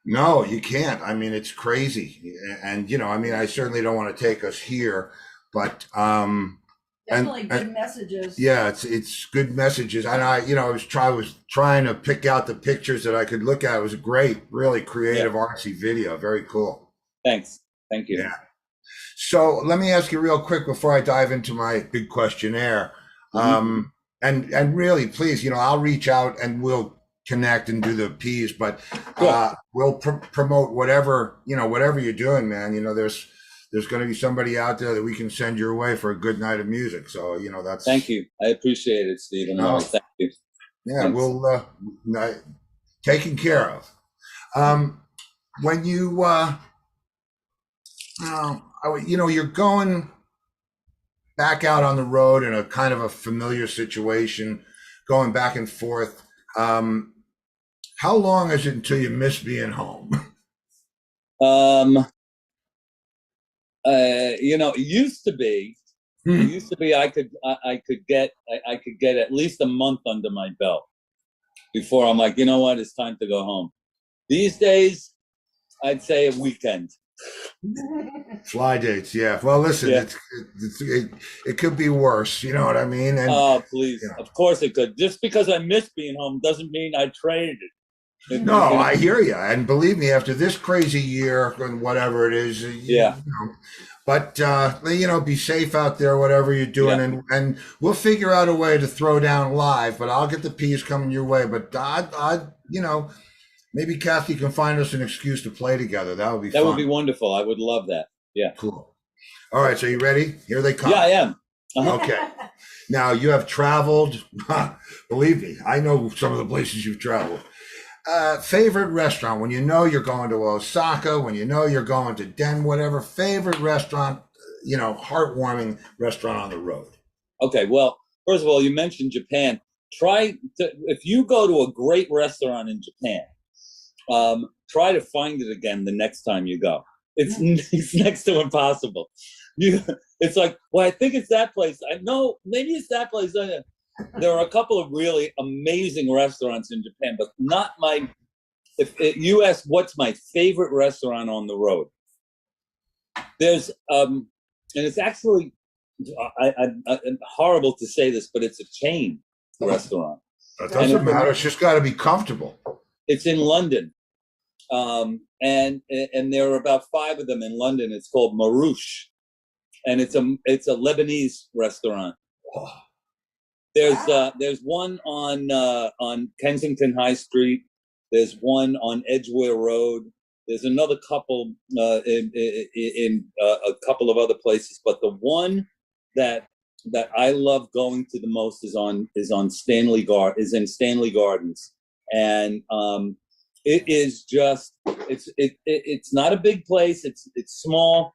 No, you can't. I mean, it's crazy, and you know, I mean, I certainly don't want to take us here, but Definitely and- good messages. yeah, it's good messages, and I was trying to pick out the pictures that I could look at. It was a great, really creative, artsy video. Very cool. Thanks. Thank you. Yeah. So let me ask you real quick before I dive into my big questionnaire. And really, please, I'll reach out and we'll connect and do the P's, but we'll promote whatever you're doing, man. There's going to be somebody out there that we can send your way for a good night of music. So, that's. Thank you. I appreciate it, Stephen. No. Thank you. Yeah, Thanks. we'll taken care of. When you're going back out on the road in a kind of a familiar situation, going back and forth. How long is it until you miss being home? It used to be. I could get at least a month under my belt before I'm like, you know what, it's time to go home. These days, I'd say a weekend. Fly dates, yeah. Well, listen, Yeah. it could be worse. You know what I mean? And Oh, please. Of course it could. Just because I miss being home doesn't mean I traded it. no, I hear you, and believe me, after this crazy year and whatever it is, But be safe out there, whatever you're doing, and we'll figure out a way to throw down live. But I'll get the P's coming your way. But maybe Kathy can find us an excuse to play together. That would be fun. That would be wonderful. I would love that. Yeah. Cool. All right, so you ready? Here they come. Yeah, I am. Okay. Now you have traveled. Believe me, I know some of the places you've traveled. Favorite restaurant when you're going to Osaka, when you're going to Den, whatever. Favorite restaurant, heartwarming restaurant on the road. Okay. Well, first of all, you mentioned Japan. If you go to a great restaurant in Japan, try to find it again the next time you go. It's next to impossible. It's like, well, I think it's that place. I know maybe it's that place. There are a couple of really amazing restaurants in Japan, but not my. If you ask what's my favorite restaurant on the road, There's and it's actually I'm horrible to say this, but it's a chain restaurant. It doesn't matter. It's just got to be comfortable. It's in London, and there are about 5 of them in London. It's called Marouche, and it's a Lebanese restaurant. Oh. There's one on Kensington High Street. There's one on Edgware Road. There's another couple in a couple of other places, but the one that I love going to the most is in Stanley Gardens, and it is just it's not a big place. It's small,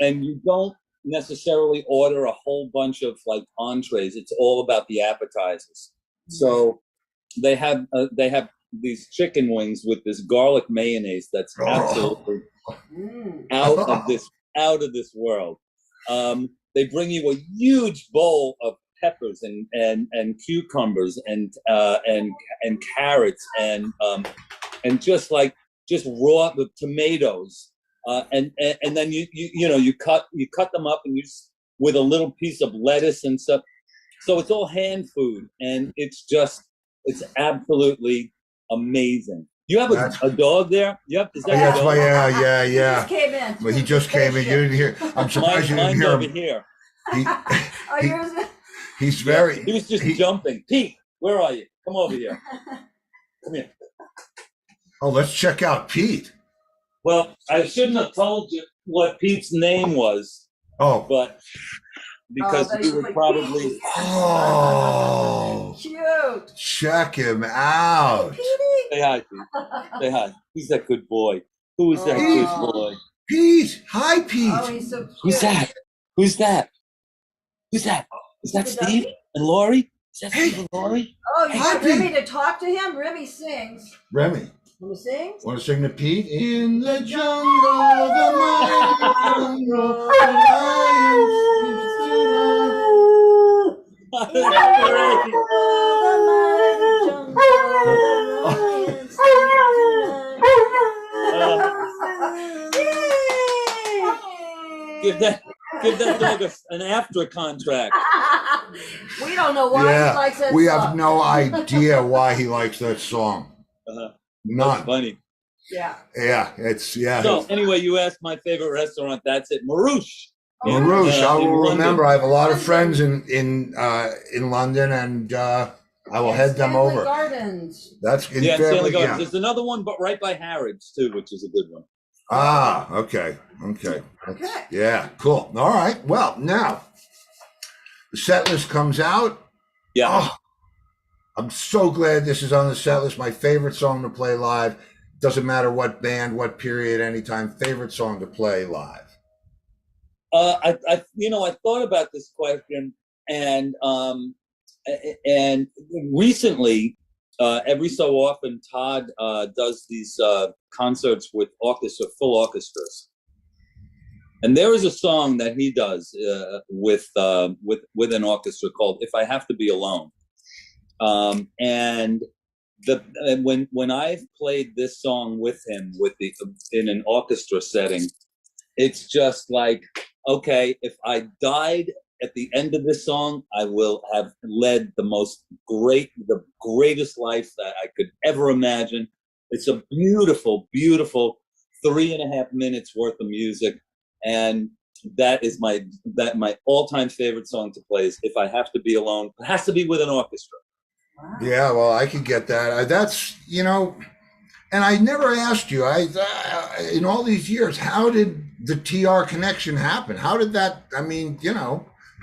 and you don't necessarily order a whole bunch of like entrees. It's all about the appetizers. So they have these chicken wings with this garlic mayonnaise that's absolutely out of this world. They bring you a huge bowl of peppers and cucumbers and carrots and just raw with tomatoes. And then you cut them up and with a little piece of lettuce and stuff. So it's all hand food, and it's absolutely amazing. You have a dog there? Yep. Is that Yeah, your dog? yeah. He just came in. Well, he just came in. You didn't hear. I'm surprised you didn't Mine's hear over him. here. Oh, yours is- He's very. He was just jumping. Pete, where are you? Come over here. Come here. Oh, let's check out Pete. Well, I shouldn't have told you what Pete's name was, Oh. but because that he is would like probably. Petey. Oh. Cute. Check him out. Petey. Say hi, Pete. Say hi. Who's that good boy? Who is that Oh. good boy? Pete. Hi, Pete. Oh, he's so cute. Who's that? Who's that? Who's that? Is that Is it Steve Duffy? and Laurie? Is that Hey. Steve and Laurie? Oh, you Hi, want Pete. Remy to talk to him? Remy sings. Remy, Want to sing? want to sing to Pete? In the jungle, the mighty jungle, the lion sleeps tonight. That's great. Give that dog an after contract. We don't know why he likes that we song. have no idea why he likes that song. That's None. funny. Yeah. Yeah, it's So anyway, you asked my favorite restaurant. That's it, Marouche. Marouche. I in will London. remember. I have a lot of friends in London, and I will head them Stanley over. Gardens. That's in Stanley Fairly, Gardens. yeah. There's another one, but right by Harrods too, which is a good one. Ah, okay. Yeah, cool. All right. Well, now the set list comes out. Yeah. Oh, I'm so glad this is on the set list. My favorite song to play live. Doesn't matter what band, what period, anytime. Favorite song to play live. I thought about this question, and recently, every so often, Todd does these concerts with full orchestras, and there is a song that he does with an orchestra called "If I Have to Be Alone," and when I've played this song with him in an orchestra setting, it's just like, okay, if I died at the end of this song, I will have led the greatest life that I could ever imagine. It's a beautiful, beautiful 3.5 minutes worth of music, and that is my all-time favorite song to play. Is "If I Have to Be Alone." It has to be with an orchestra. Wow. Yeah, well, I could get that. That's, and I never asked you, in all these years, how did the TR connection happen? How did that,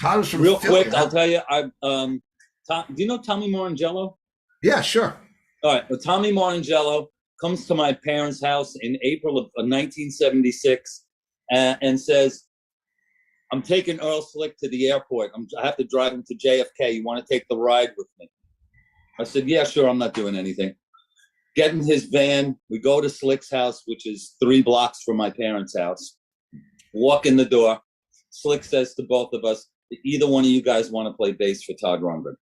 Todd was from Real Philly. quick, I'll tell you. Do you know Tommy Morangello? Yeah, sure. All right. Well, Tommy Morangello comes to my parents' house in April of 1976 and says, "I'm taking Earl Slick to the airport. I have to drive him to JFK. You want to take the ride with me?" I said, "Yeah, sure. I'm not doing anything." Get in his van. We go to Slick's house, which is 3 blocks from my parents' house. Walk in the door. Slick says to both of us, "Either one of you guys want to play bass for Todd Rundgren?"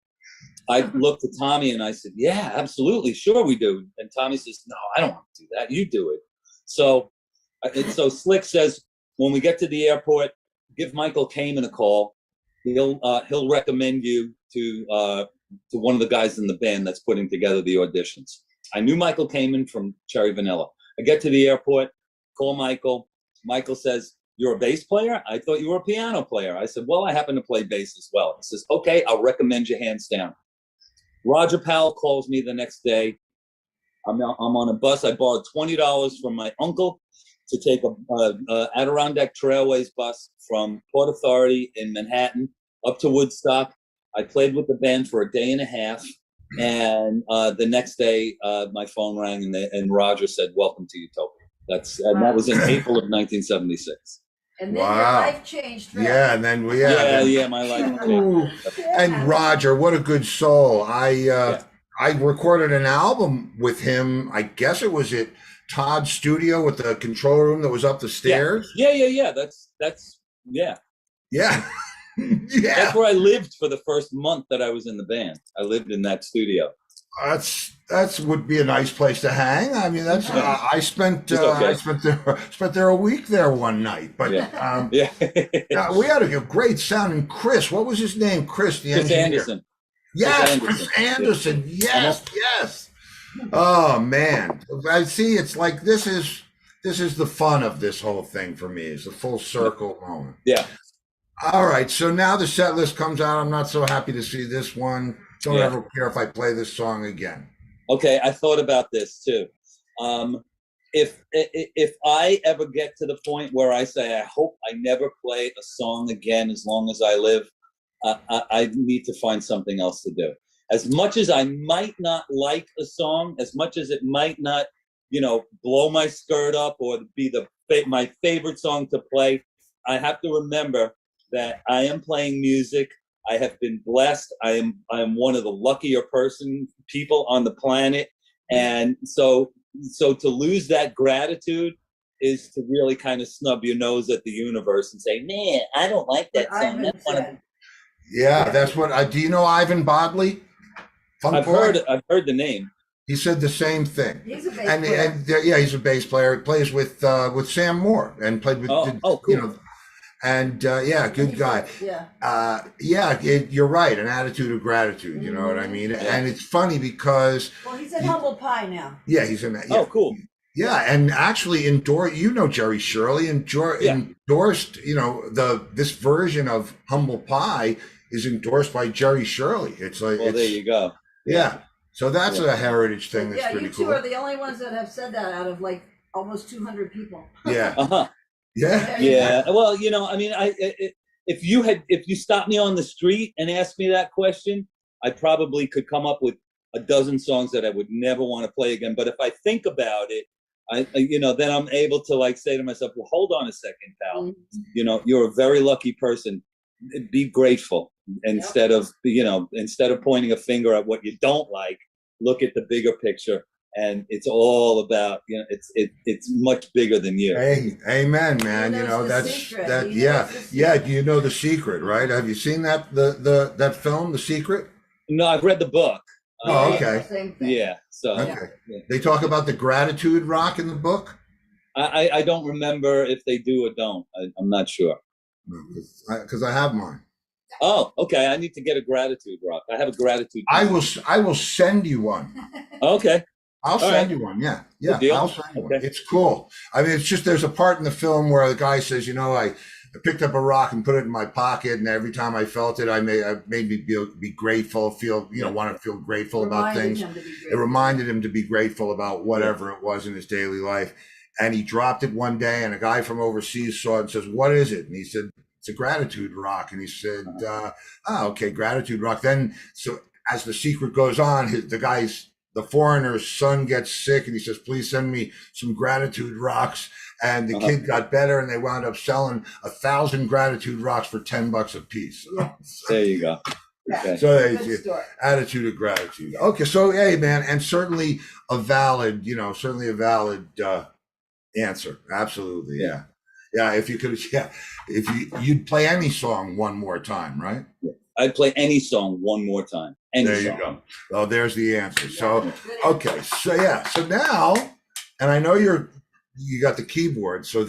I looked at Tommy and I said, "Yeah, absolutely. Sure we do." And Tommy says, "No, I don't want to do that. You do it." So Slick says, when we get to the airport, give Michael Kamen a call. He'll recommend you to one of the guys in the band that's putting together the auditions. I knew Michael Kamen from Cherry Vanilla. I get to the airport, call Michael. Michael says, "You're a bass player? I thought you were a piano player." I said, "Well, I happen to play bass as well." He says, "Okay, I'll recommend you hands down." Roger Powell calls me the next day. I'm on a bus. I borrowed $20 from my uncle to take a Adirondack Trailways bus from Port Authority in Manhattan up to Woodstock. I played with the band for a day and a half, and the next day my phone rang, and Roger said, "Welcome to Utopia." That was in April of 1976. And then Wow. your life changed. Right? Yeah, and then My life changed. And Roger, what a good soul. I recorded an album with him. I guess it was at Todd's studio with the control room that was up the stairs. Yeah. That's Yeah. That's where I lived for the first month that I was in the band. I lived in that studio. That's would be a nice place to hang. I mean, that's I spent there a week there one night. But we had a great sound. And Chris, what was his name? Chris, the Chris engineer. Anderson. Yes, Chris Anderson. Yes. Oh man, I see. It's like this is the fun of this whole thing for me. It's a full circle moment. Yeah. All right, so now the set list comes out. I'm not so happy to see this one. Don't ever care if I play this song again. Okay, I thought about this too. If I ever get to the point where I say, I hope I never play a song again as long as I live, I need to find something else to do. As much as I might not like a song, as much as it might not, blow my skirt up or be my favorite song to play, I have to remember that I am playing music. I have been blessed. I am one of the luckier people on the planet, and so to lose that gratitude is to really kind of snub your nose at the universe and say, "Man, I don't like that song." That's what. Do you know Ivan Bodley? I've heard the name. He said the same thing. He's a bass player. And he's a bass player. He plays with Sam Moore and played with cool. Good guy. You're right. An attitude of gratitude. You know what I mean? Yeah. And it's funny because He's in Humble Pie now. Yeah, he's in that. Yeah. Oh, cool. Yeah, and actually endorsed. Jerry Shirley endorsed. This version of Humble Pie is endorsed by Jerry Shirley. It's like, there you go. Yeah. So that's a heritage thing that's pretty cool. You two are the only ones that have said that out of like almost 200 people. Yeah. Uh-huh. Yeah. Well, if you stopped me on the street and asked me that question, I probably could come up with a dozen songs that I would never want to play again. But if I think about it, then I'm able to say to myself, well, hold on a second, pal. Mm-hmm. You're a very lucky person. Be grateful instead of pointing a finger at what you don't like. Look at the bigger picture. And it's all about, it's much bigger than you. Hey, amen, man. That's that. Yeah. Do you know The Secret? Right? Have you seen that that film, The Secret? No, I've read the book. Oh, okay. Yeah. So they talk about the gratitude rock in the book. I don't remember if they do or don't. I'm not sure. Because I have mine. Oh, okay. I need to get a gratitude rock. I have a gratitude. I will send you one. Okay. I'll send you one. Yeah. I'll send you one. It's cool. I mean, it's just there's a part in the film where the guy says, I picked up a rock and put it in my pocket, and every time I felt it, I made me be grateful, want to feel grateful about things. It reminded him to be grateful about whatever it was in his daily life. And he dropped it one day, and a guy from overseas saw it and says, "What is it?" And he said, "It's a gratitude rock." And he said, okay, gratitude rock. Then, so as The Secret goes on, the foreigner's son gets sick, and he says, "Please send me some gratitude rocks." And the kid got better, and they wound up selling 1,000 gratitude rocks for $10 a piece. There you go. Okay. So attitude of gratitude. Okay, so hey, man, and certainly a valid answer. Absolutely, yeah. If you could, you'd play any song one more time, right? I'd play any song one more time. There you go. Oh, there's the answer. So, okay. So now, and I know you got the keyboard, so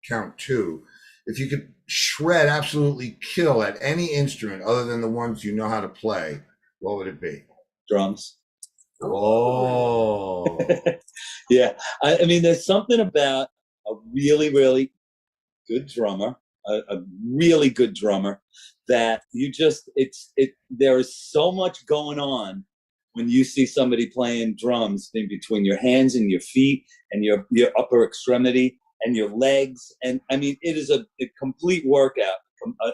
count two, if you could shred, absolutely kill at any instrument other than the ones you know how to play, what would it be? Drums. Oh. Yeah. I mean, there's something about a really, really good drummer, a really good drummer, that there is so much going on when you see somebody playing drums in between your hands and your feet and your upper extremity and your legs. And I mean, it is a complete workout.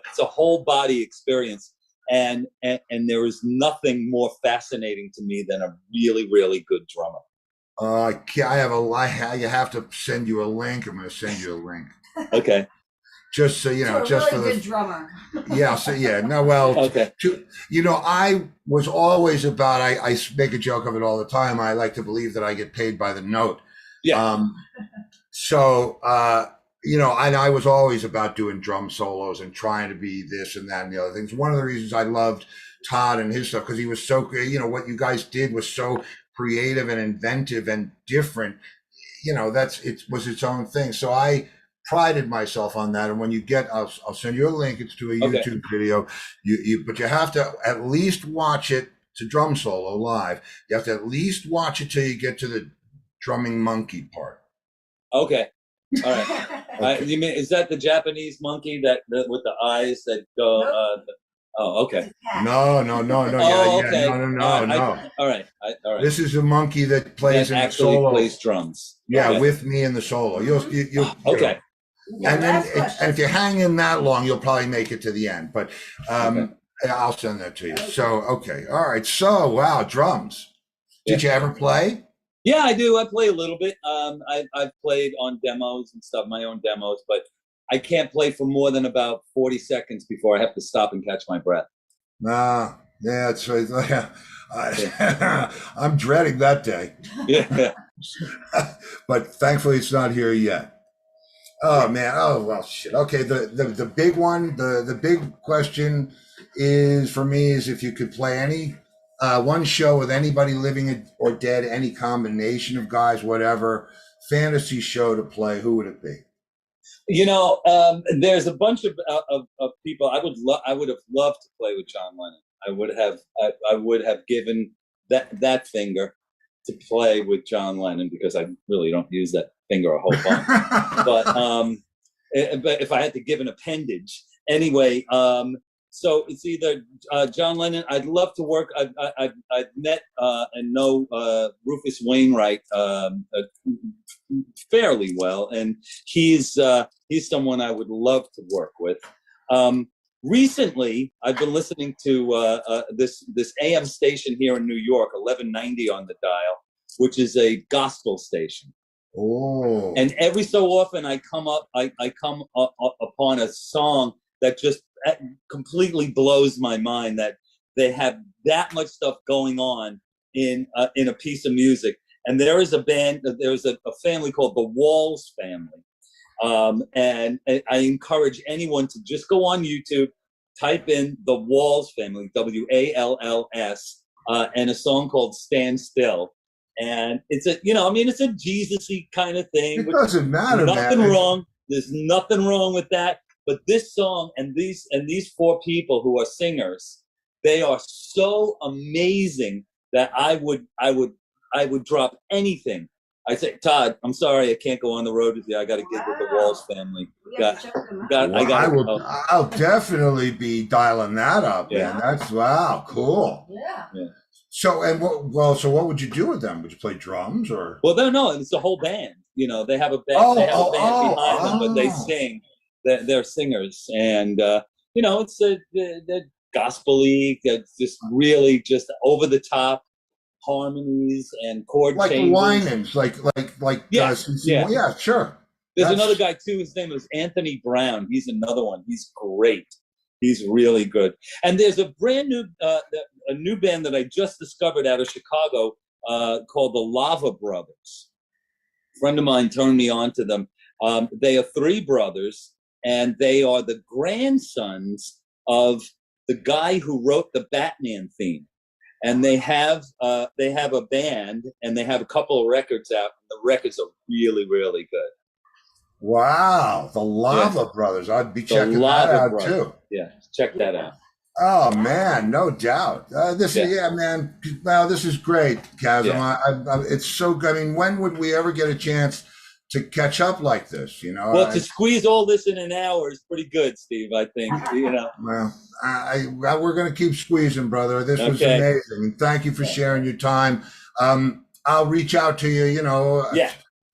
It's a whole body experience. And there is nothing more fascinating to me than a really, really good drummer. I have to send you a link. I'm going to send you a link. Okay. Just so you know, just really for good drummer. Yeah. So yeah. No. Well. Okay. I was always about. I make a joke of it all the time. I like to believe that I get paid by the note. Yeah. And I was always about doing drum solos and trying to be this and that and the other things. One of the reasons I loved Todd and his stuff, because he was so, what you guys did was so creative and inventive and different. It was its own thing. So I prided myself on that. And when you get, I'll send you a link. It's to a YouTube video. But you have to at least watch it. It's a drum solo live. You have to at least watch it till you get to the drumming monkey part. Okay. All right. You mean, is that the Japanese monkey that with the eyes that go? Nope. Oh, okay. No. Oh, okay. No. All right. This is a monkey that plays that in actually solo. plays drums. Yeah, Okay. with me in the solo. You'll Okay. And then, and if you hang in that long, you'll probably make it to the end. But I'll send that to you. So okay, all right. So wow, drums. Did you ever play? Yeah, I do. I play a little bit. I've played on demos and stuff, my own demos, but I can't play for more than about 40 seconds before I have to stop and catch my breath. Yeah, it's I'm dreading that day. Yeah. But thankfully, it's not here yet. Oh man. Oh well, shit. Okay. The big one, the big question is for me is if you could play any one show with anybody living or dead, any combination of guys, whatever fantasy show to play, who would it be? There's a bunch of people. I would have loved to play with John Lennon. I would have given that finger to play with John Lennon, because I really don't use that finger a whole bunch. But if I had to give an appendage, anyway. So it's either John Lennon. I'd love to work. I've met and know Rufus Wainwright fairly well, and he's someone I would love to work with. Recently, I've been listening to this AM station here in New York, 1190 on the dial, which is a gospel station. Oh. And every so often, I come upon a song that just completely blows my mind, that they have that much stuff going on in a piece of music. And there is a band, there's a family called the Walls family. And I encourage anyone to just go on YouTube, type in the Walls family, WALLS, and a song called Stand Still. And it's it's a Jesus-y kind of thing. It doesn't matter, nothing man. wrong. There's nothing wrong with that. But this song and these four people who are singers, they are so amazing that I would drop anything. I say, Todd, I'm sorry, I can't go on the road with you. I got to get with the Walls family. I'll definitely be dialing that up. Yeah. Man. That's wow, cool. Yeah. So what would you do with them? Would you play drums or? Well, no, it's a whole band. They have a band. They have a band behind them, but they sing. They're singers, and it's the gospel-y, just really just over the top harmonies and chord like changes. Like Winans, like yeah, sure. There's another guy too. His name is Anthony Brown. He's another one. He's great. He's really good. And there's a brand new a new band that I just discovered out of Chicago called the Lava Brothers. A friend of mine turned me on to them. They are three brothers, and they are the grandsons of the guy who wrote the Batman theme. And they have a band, and they have a couple of records out. And the records are really, really good. Wow, the Lava Brothers. I'd be The checking that Lava out Brothers. too. Yeah, check that out. Oh man, no doubt. This is Yeah. man. Wow, this is great, Chasm. Yeah. It's so good. I mean, when would we ever get a chance to catch up like this? You know, Well, to squeeze all this in an hour is pretty good, Steve. I think well, we're going to keep squeezing, brother. This was Okay. amazing. And thank you for sharing your time. I'll reach out to you, Yeah.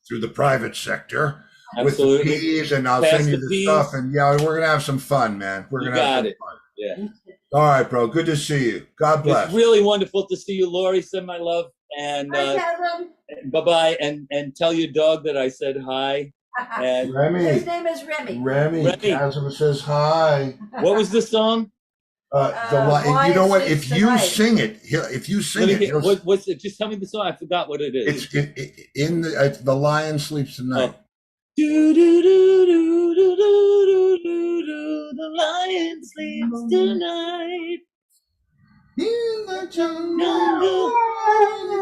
through the private sector Absolutely. with the peas, and I'll Pass send you the the peas. stuff. And yeah, we're going to have some fun, man. We're You going to have got some it. fun. Yeah. All right, bro. Good to see you. God bless. It's really wonderful to see you, Laurie. Send my love and Hi, Kevin. bye-bye, and tell your dog that I said hi. And His Remy, name is Remy. Remy. Chasm says hi. what was the song? Why You know It what? Sleeps If you Tonight. sing it, if you Let sing me it, hear- what's it? Just tell me the song. I forgot what it is. it's in the Lion Sleeps Tonight. Do do do do do do do do. The lion sleeps tonight. In the Jungle.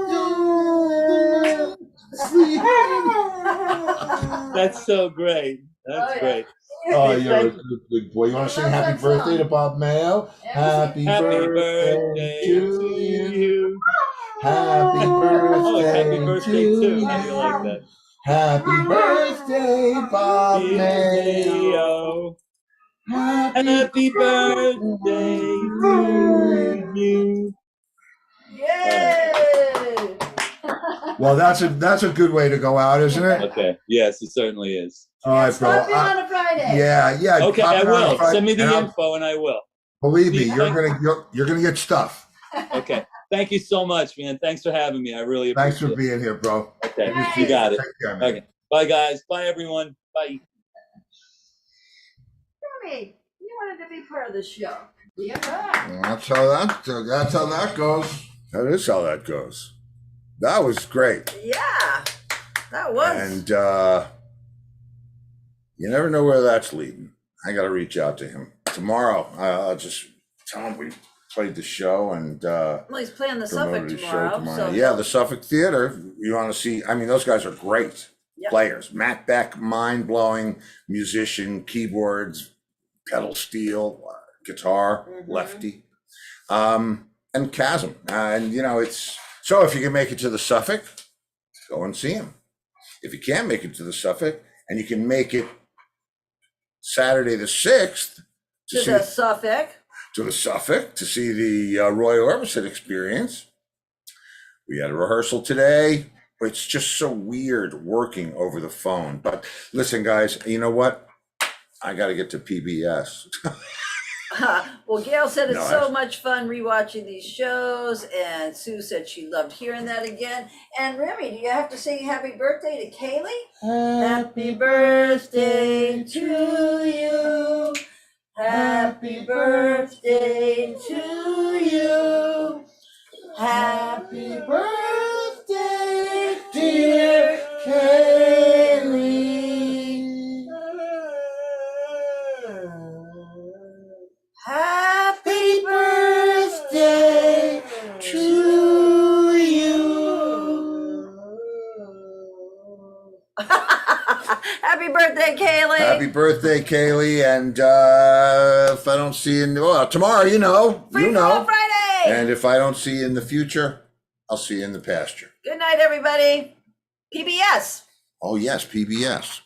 jungle, sleep. That's so great. That's Oh, yeah. great. Oh, you're a good boy. You want to sing Happy Birthday to Bob Mayo? Happy Happy birthday birthday to to you. you. Happy Oh, birthday happy birthday to too. How do you like you. that? Happy birthday, Bob Mayo. Mayo. Happy birthday to you. Yay! Well, that's a good way to go out, isn't it? Okay. Yes, it certainly is. All right, bro. Stop in on a Friday. Yeah. Okay, pop I it on will. Friday, Send me and the I'll- info and I will. Believe me, Steve, you're gonna get stuff. Okay. Thank you so much, man. Thanks for having me. I really Thanks appreciate for being here, bro. it. Okay. Nice. You got it. Take care, man. Okay. Bye, guys. Bye, everyone. Bye. Remy, you wanted to be part of the show. Yeah. That's how that goes. That is how that goes. That was great. Yeah, that was. And you never know where that's leading. I got to reach out to him tomorrow. I'll just tell him we played the show and Well, he's playing the Suffolk promoted the show tomorrow. tomorrow. So Yeah, the Suffolk Theater. You want to see? I mean, those guys are great Yep. players. Matt Beck, mind-blowing musician, keyboards, pedal steel, guitar, lefty, and Chasm. And it's so if you can make it to the Suffolk, go and see him. If you can't make it to the Suffolk, and you can make it Saturday the 6th to the Suffolk. to see the Roy Orbison Experience. We had a rehearsal today. It's just so weird working over the phone. But listen, guys, you know what? I got to get to PBS. Well, Gail said it's No, so I- much fun rewatching these shows, and Sue said she loved hearing that again. And Remy, do you have to sing happy birthday to Kaylee? Happy birthday to you. Happy birthday to you. Happy birthday, dear Kaylee. Happy birthday to you. Happy birthday, Kaylee. Happy birthday, Kaylee. And if I don't see you, tomorrow, Free Fall Friday. And if I don't see you in the future, I'll see you in the pasture. Good night, everybody. PBS. Oh, yes, PBS.